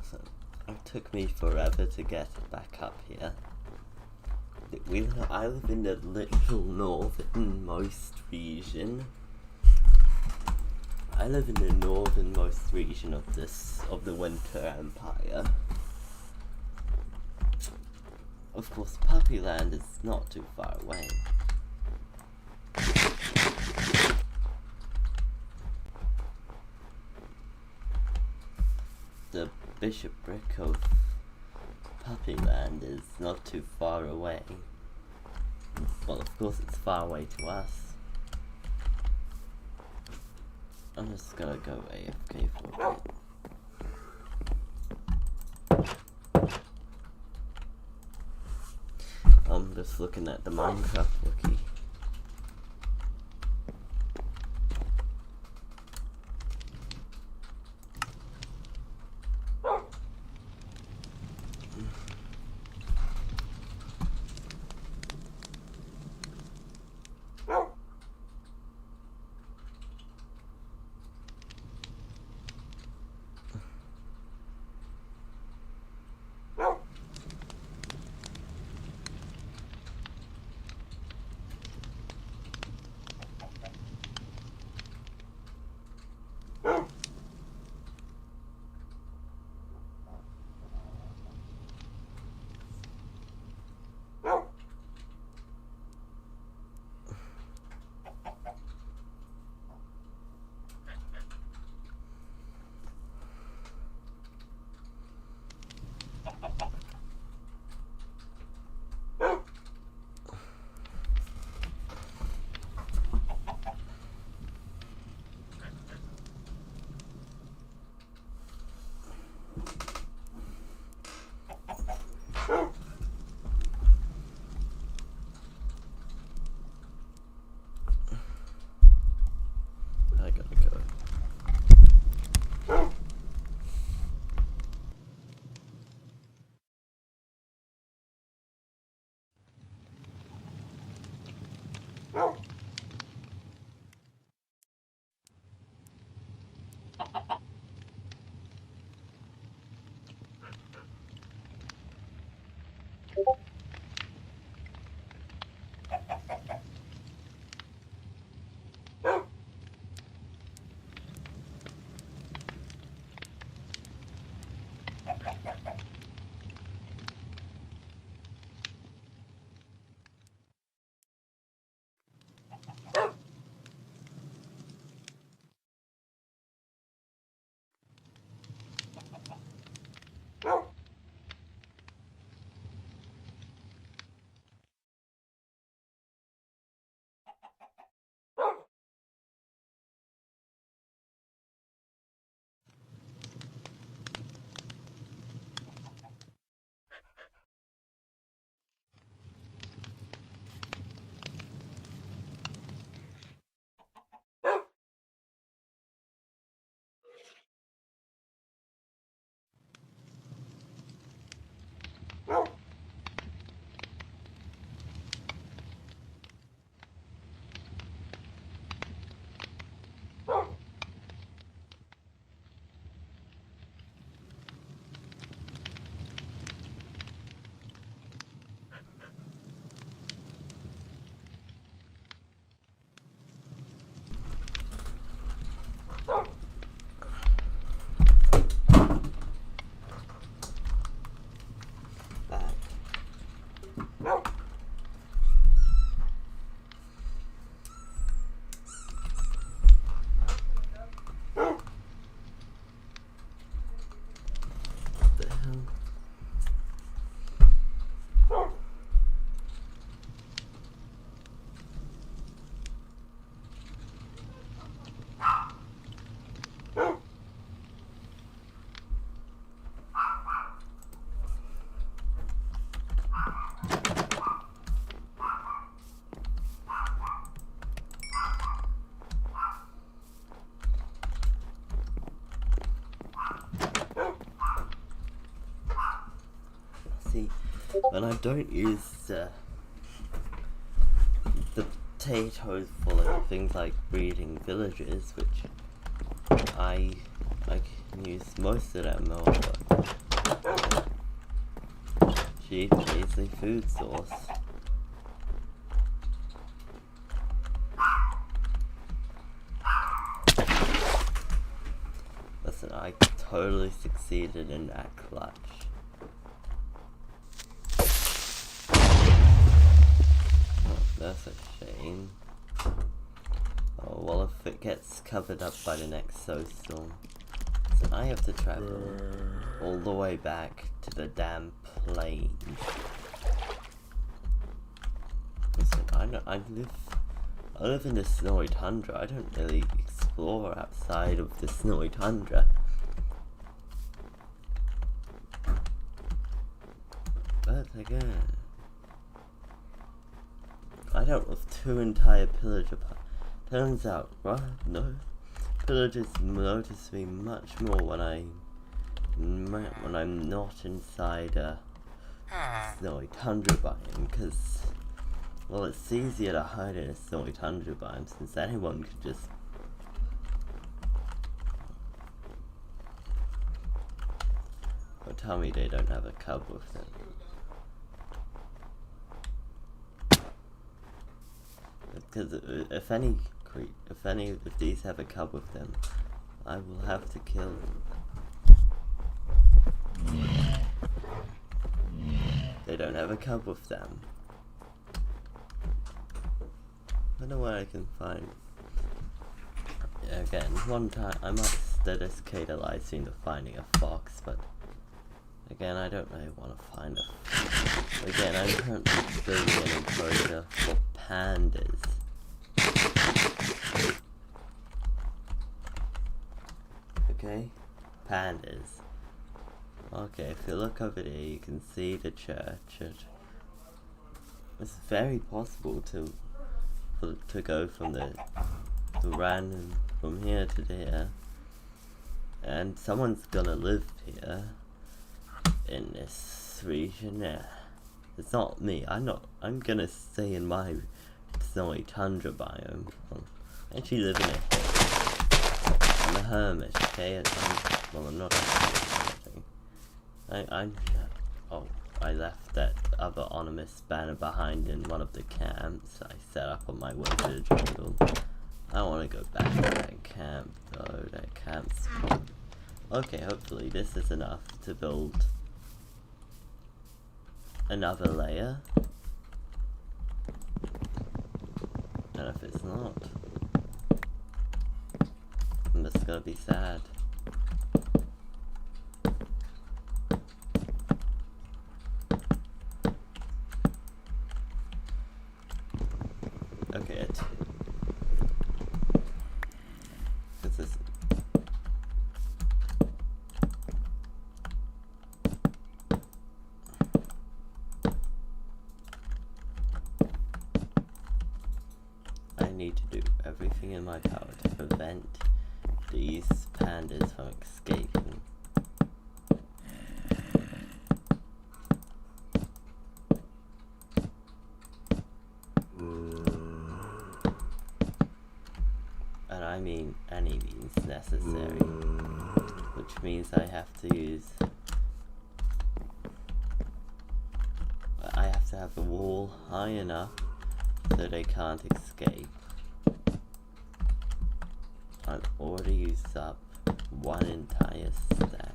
So, it took me forever to get back up here. I live in the literal northernmost region. I live in the northernmost region of the Winter Empire. Of course, Puppy Land is not too far away. The bishopric of Puppy Land is not too far away. Well, of course it's far away to us. I'm just gonna go AFK for a bit. I'm just looking at the Minecraft wiki. And I don't use the potatoes full of things like breeding villages, which I can use most of them over. Sheep is a food source. Listen, I totally succeeded in that clutch. Oh, that's a shame. Oh, well, if it gets covered up by the next snowstorm, so I have to travel all the way back to the damn plain. Listen, I live in the snowy tundra. I don't really explore outside of the snowy tundra. But again, I dealt with 2 entire pillager parties. Turns out, right? No, pillagers notice me much more when I'm not inside a snowy tundra biome, because, well, it's easier to hide in a snowy tundra biome since anyone could just tell me they don't have a cub with them. Because if any of these have a cub with them, I will have to kill them. They don't have a cub with them. I don't know where I can find. Again, one time I might dedicate a live stream to finding a fox, but again, I don't really want to find a. Again, I'm currently building an enclosure for pandas. Okay, pandas. Okay, if you look over there, you can see the church. It's very possible to go from the random from here to there, and someone's gonna live here in this region. Yeah, it's not me. I'm gonna stay in my snowy tundra biome. I actually live in it. I'm a hermit, okay? I'm not actually anything. I left that other anonymous banner behind in one of the camps I set up on my way to the jungle. I don't want to go back to that camp, though. That camp's... Okay, hopefully this is enough to build another layer. And if it's not, I'm just gonna be sad. Okay, this is... I need to do everything in my power to prevent these pandas from escaping. And I mean any means necessary, which means I have to use... I have to have the wall high enough so they can't escape. I've already used up one entire stack.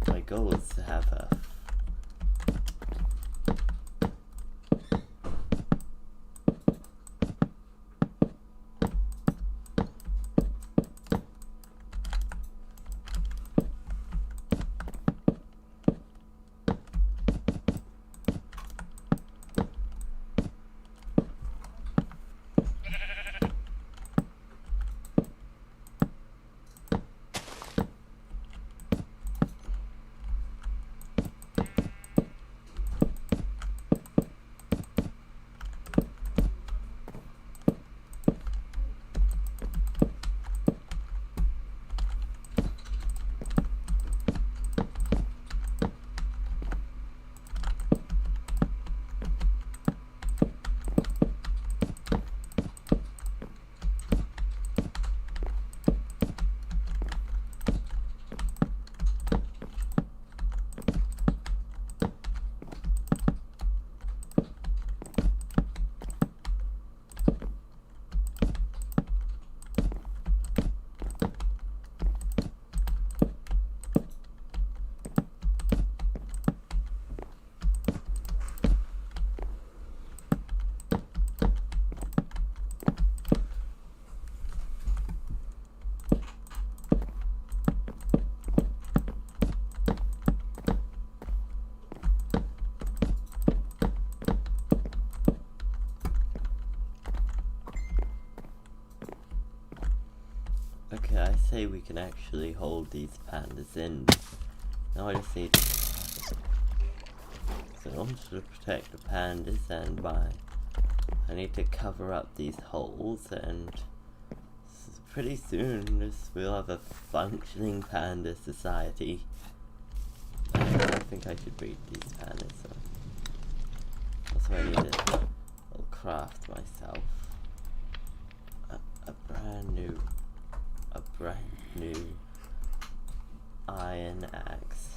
My goal is to have Okay, I say we can actually hold these pandas in. Now I just need to... So in order to protect the pandas and I need to cover up these holes, and pretty soon we'll have a functioning panda society. I think I should breed these pandas, so that's why I need to craft myself a brand new iron axe.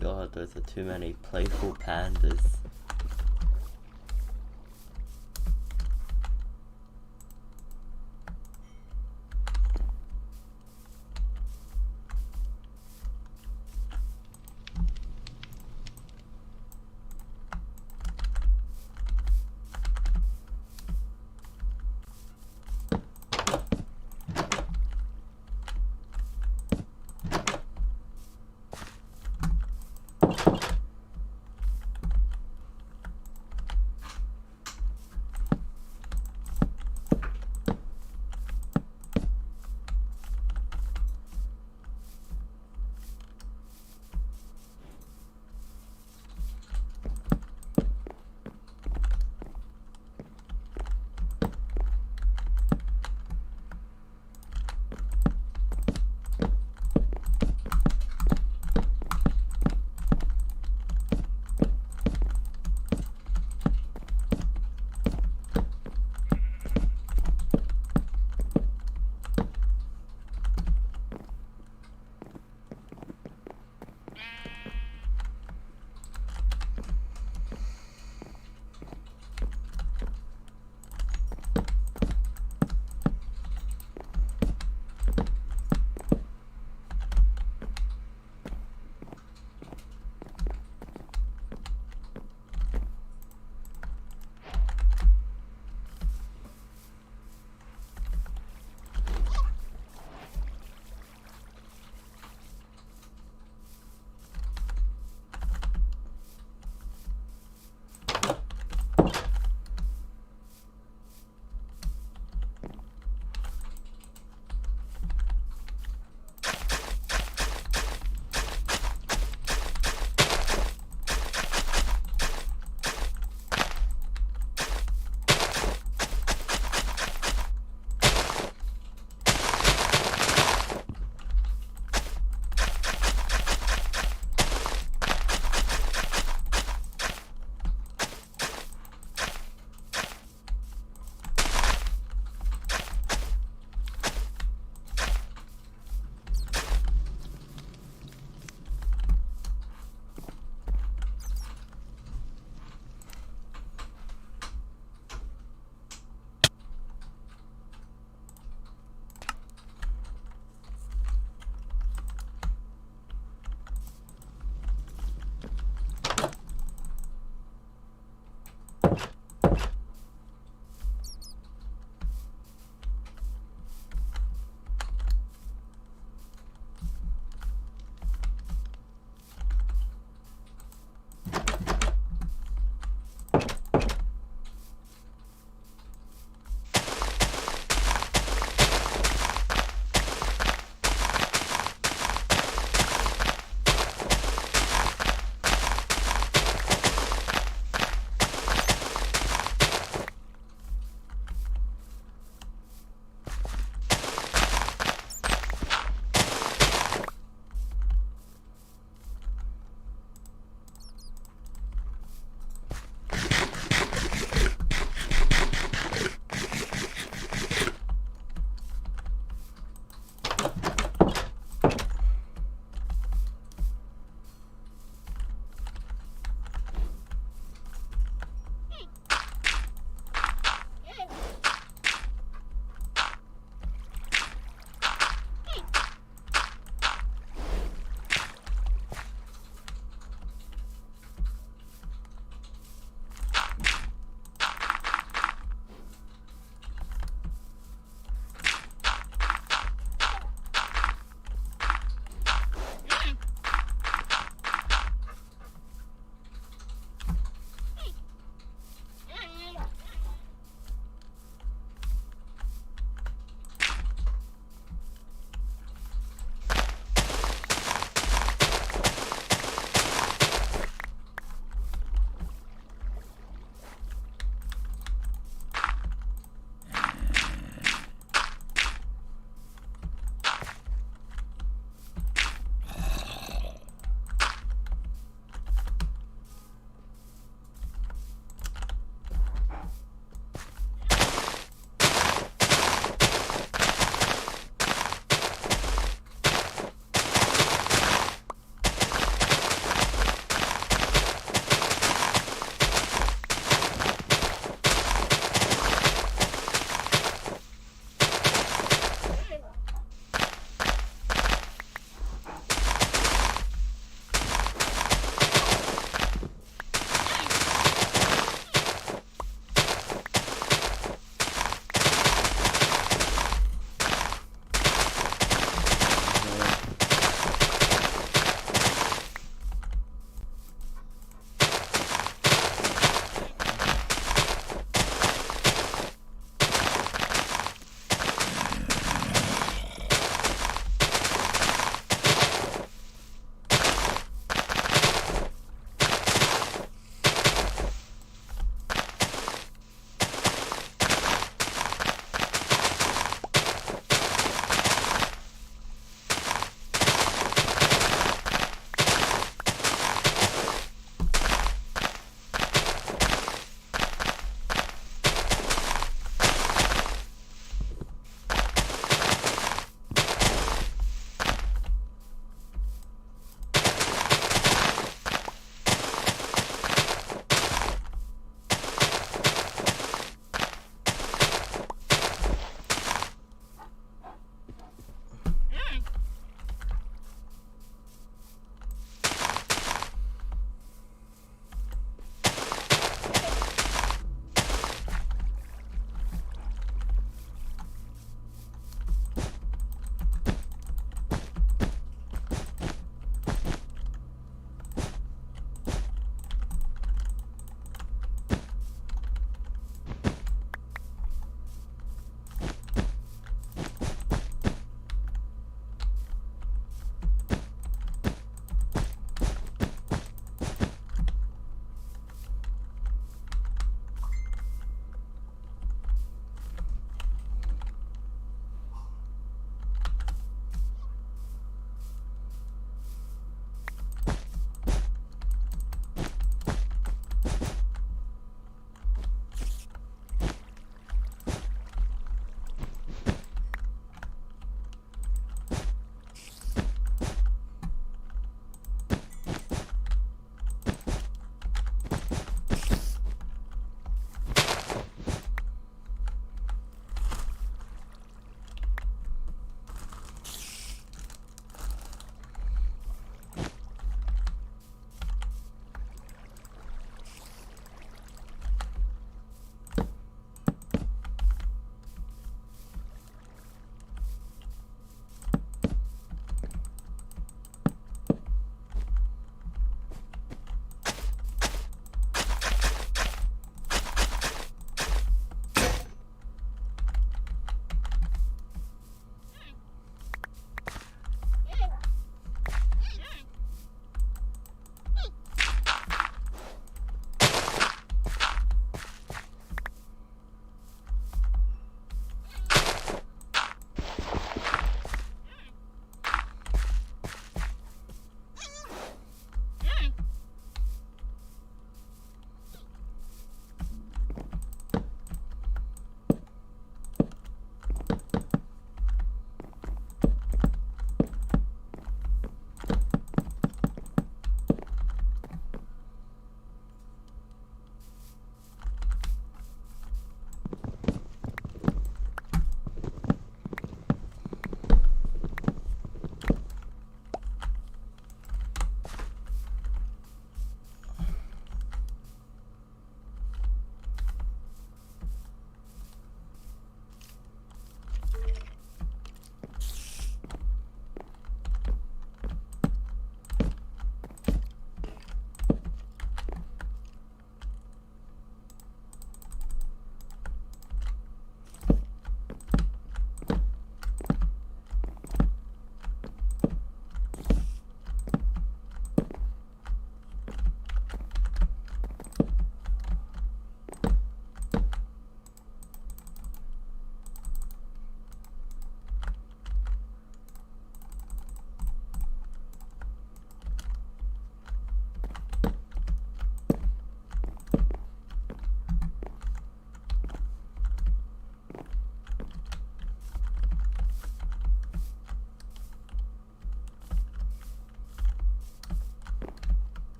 God, those are too many playful pandas.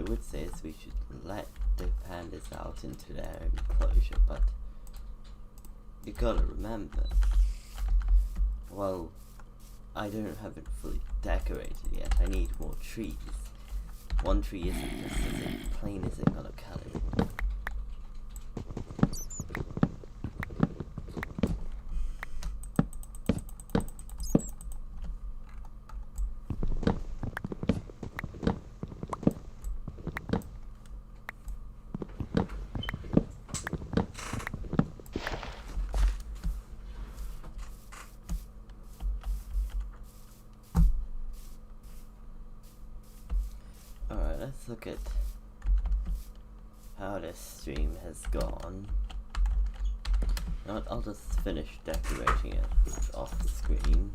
I would say is we should let the pandas out into their enclosure, but you gotta remember, well, I don't have it fully decorated yet. I need more trees. One tree isn't just as plain as it gonna cut it. Alright, let's look at how this stream has gone. I'll just finish decorating it off the screen.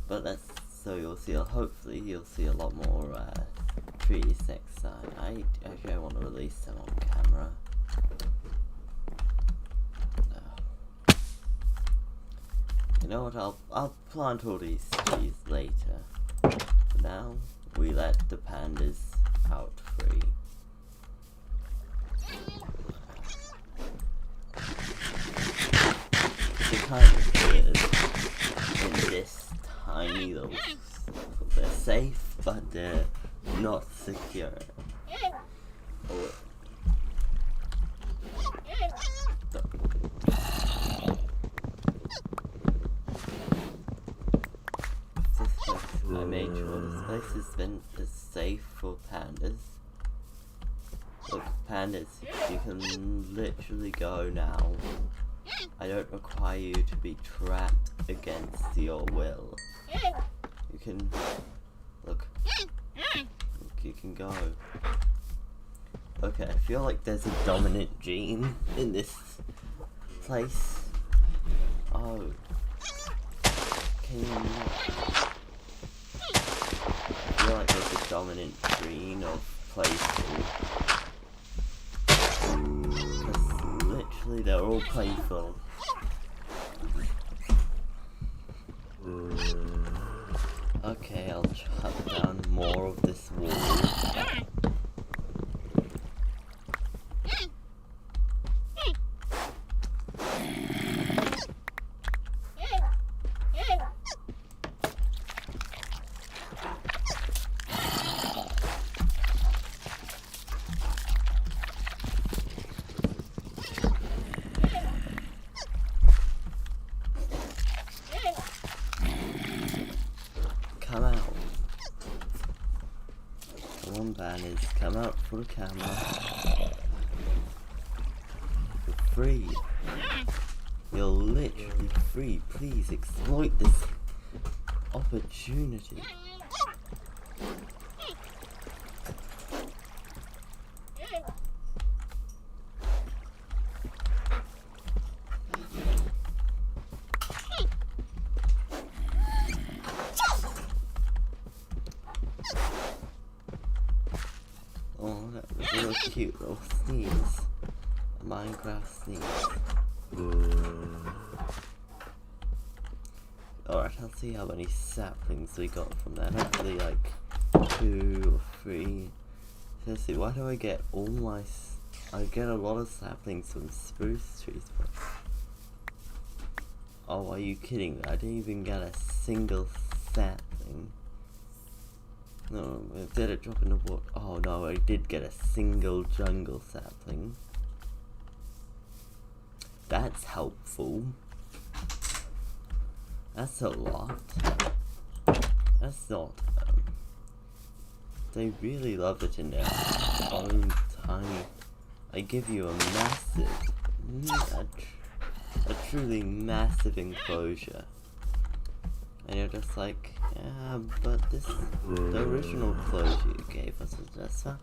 But so you'll see, hopefully you'll see a lot more trees next time. I want to release them on camera. You know what, I'll plant all these trees later. For now, we let the pandas out free. They kind of good in this tiny little. They're safe, but they're not secure. Oh. I made sure this place is safe for pandas. Look, pandas, you can literally go now. I don't require you to be trapped against your will. You can, look, you can go. Okay, I feel like there's a dominant gene in this place. Oh. Can you... I feel like there's a dominant gene of playful. Because literally they're all playful. Okay, I'll chop down more of this wall. Come out. Come on, banners, come out for the camera. You're free. You're literally free. Please exploit this opportunity. Oh, that was a little cute little sneeze. A Minecraft sneeze. Alright, I'll see how many saplings we got from that. Hopefully like 2 or 3. Seriously, why do I get all my... I get a lot of saplings from spruce trees. But... oh, are you kidding me? I didn't even get a single sapling. No, did it drop in the water? Oh no, I did get a single jungle sapling. That's helpful. That's a lot. That's not... they really love it in their own tiny... I give you a massive... a truly massive enclosure. And you're just like, yeah, but the original closure you gave us is just what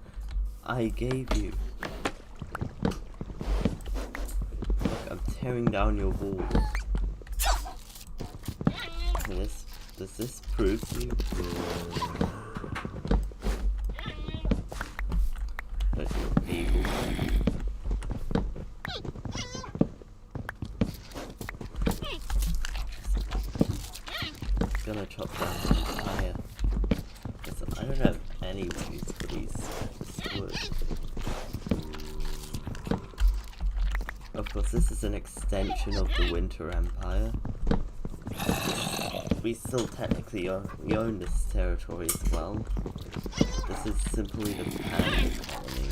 I gave you. Look, I'm tearing down your walls. Does this prove to you? That you're evil. Gonna chop down the entire... listen, I don't have any use for trees wood. Of course, this is an extension of the Winter Empire. We still technically own this territory as well. This is simply the Panda colony.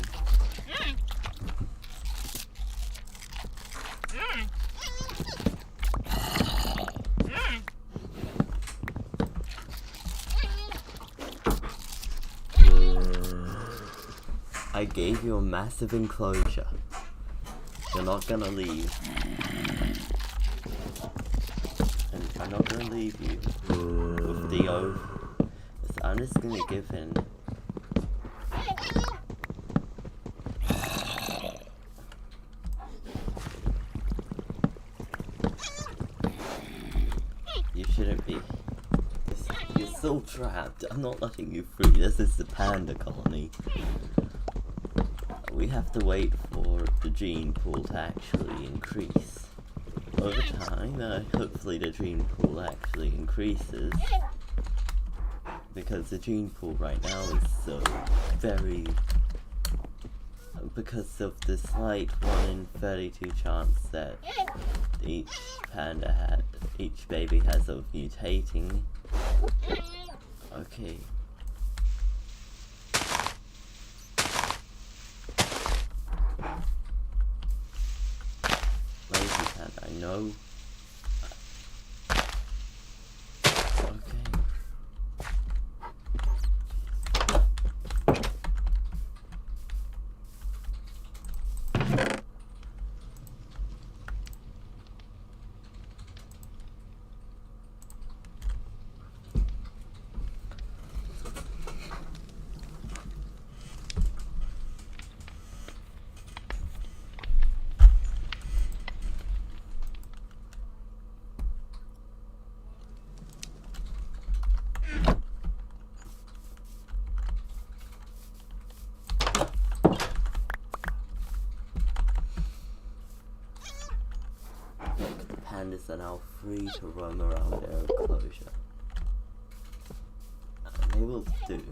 I gave you a massive enclosure. You're not gonna leave. And I'm not gonna leave you with the oath. I'm just gonna give in. You shouldn't be. You're still trapped. I'm not letting you free. This is the Panda colony. We have to wait for the gene pool to actually increase. Over time, hopefully the gene pool actually increases. Because the gene pool right now is so very... Because of the slight 1 in 32 chance that each baby has of mutating. Okay. I know. Okay. Pandas are now free to roam around their enclosure. And they will do.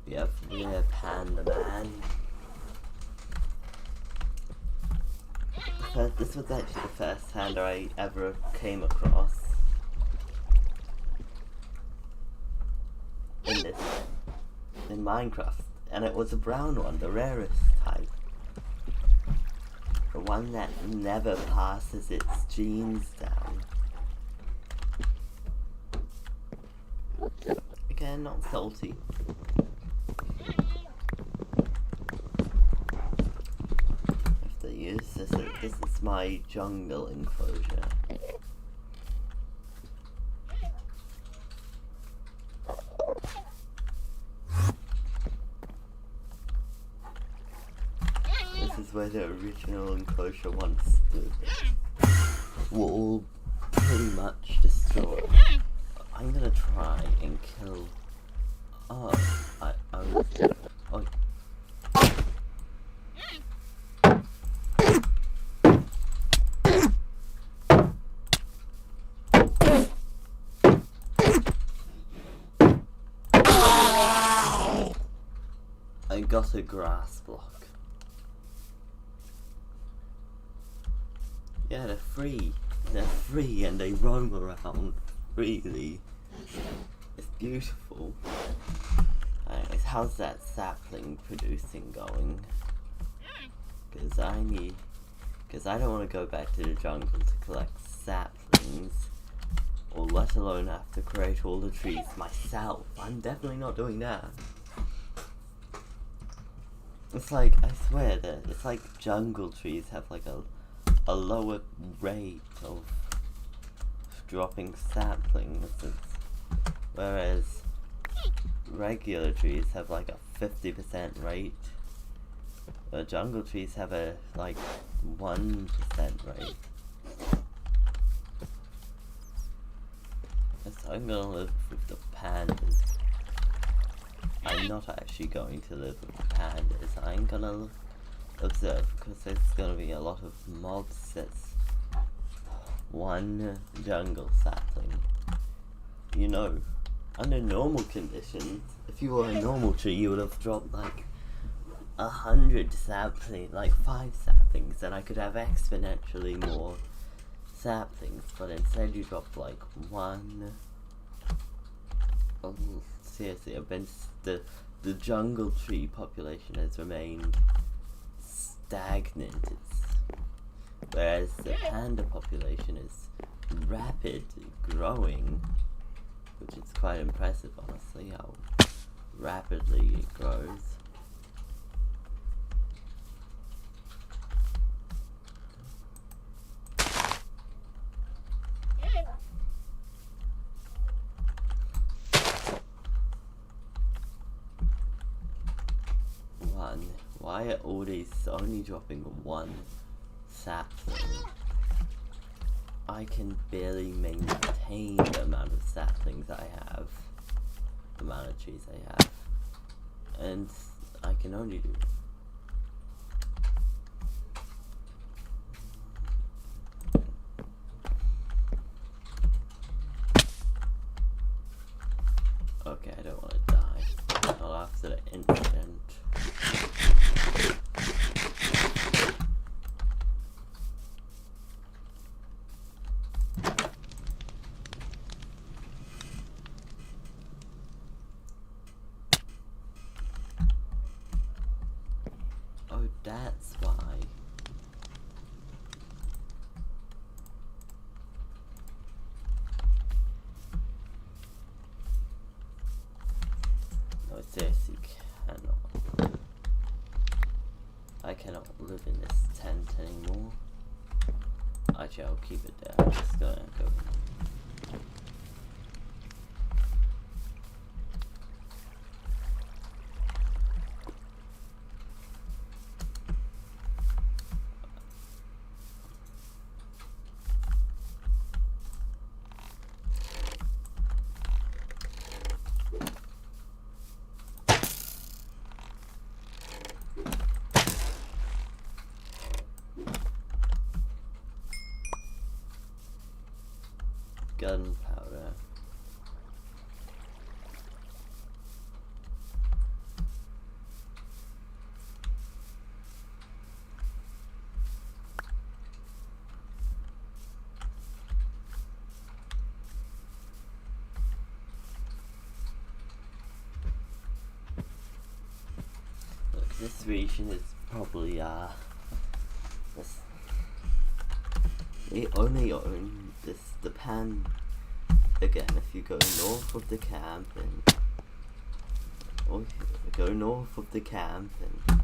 Yep, we're Panda Man. This was actually the first panda I ever came across. In Minecraft. And it was a brown one, the rarest type. The one that never passes its genes down. Again, not salty. If they use this is my jungle enclosure. Where the original enclosure once stood. Wall pretty much destroyed. I'm gonna try and kill. Oh, I got a grass block. Yeah, they're free. They're free and they roam around freely. It's beautiful. Anyways, how's that sapling producing going? Because I don't want to go back to the jungle to collect saplings. Or let alone have to create all the trees myself. I'm definitely not doing that. It's like, I swear that it's like jungle trees have like a lower rate of dropping saplings, whereas regular trees have like a 50% rate. Jungle trees have a like 1% rate. So I'm gonna live with the pandas. I'm not actually going to live with the pandas. I'm gonna observe, because there's gonna be a lot of mobs. That's one jungle sapling. You know, under normal conditions, if you were a normal tree, you would have dropped like 100 saplings, like 5 saplings, and I could have exponentially more saplings, but instead you dropped like 1. Oh, seriously, the jungle tree population has remained stagnant, whereas the panda population is rapid growing, which is quite impressive, honestly, how rapidly it grows. Why are all these only dropping 1 sapling? I can barely maintain the amount of saplings I have, the amount of trees I have, and I can only do okay, I don't want to die. Not after the incident. Oh, that's why. No, seriously, cannot. I cannot live in this tent anymore. Actually, I'll keep it there. I'm just gonna go. Gunpowder. Look, this region is probably they only own the pan. Again, if you go north of the camp or go north of the camp and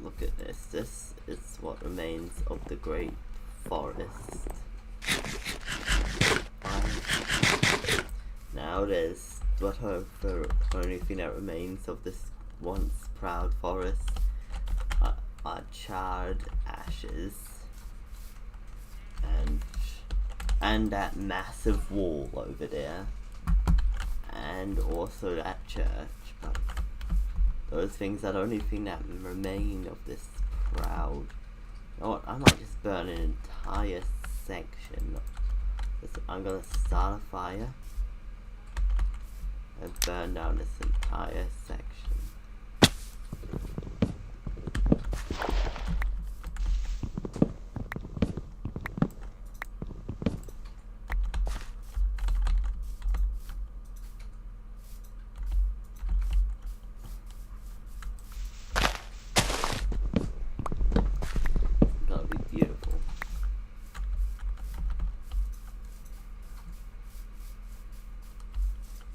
look at this. This is what remains of the Great Forest. Now there's the only thing that remains of this once proud forest are charred ashes and that massive wall over there, and also that church. But those things are the only thing that remain of this proud. You know what? I might just burn an entire section. I'm gonna start a fire and burn down this entire section.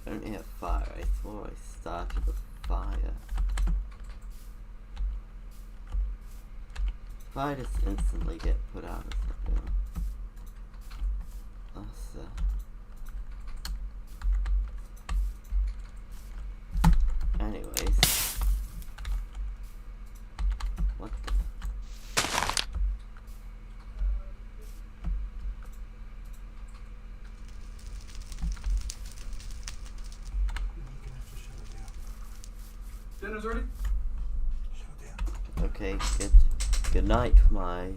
I don't have fire. I swore I started the fire. Fire just instantly get put out as I go. Anyways. What the? Dinner's ready? Okay, good night, my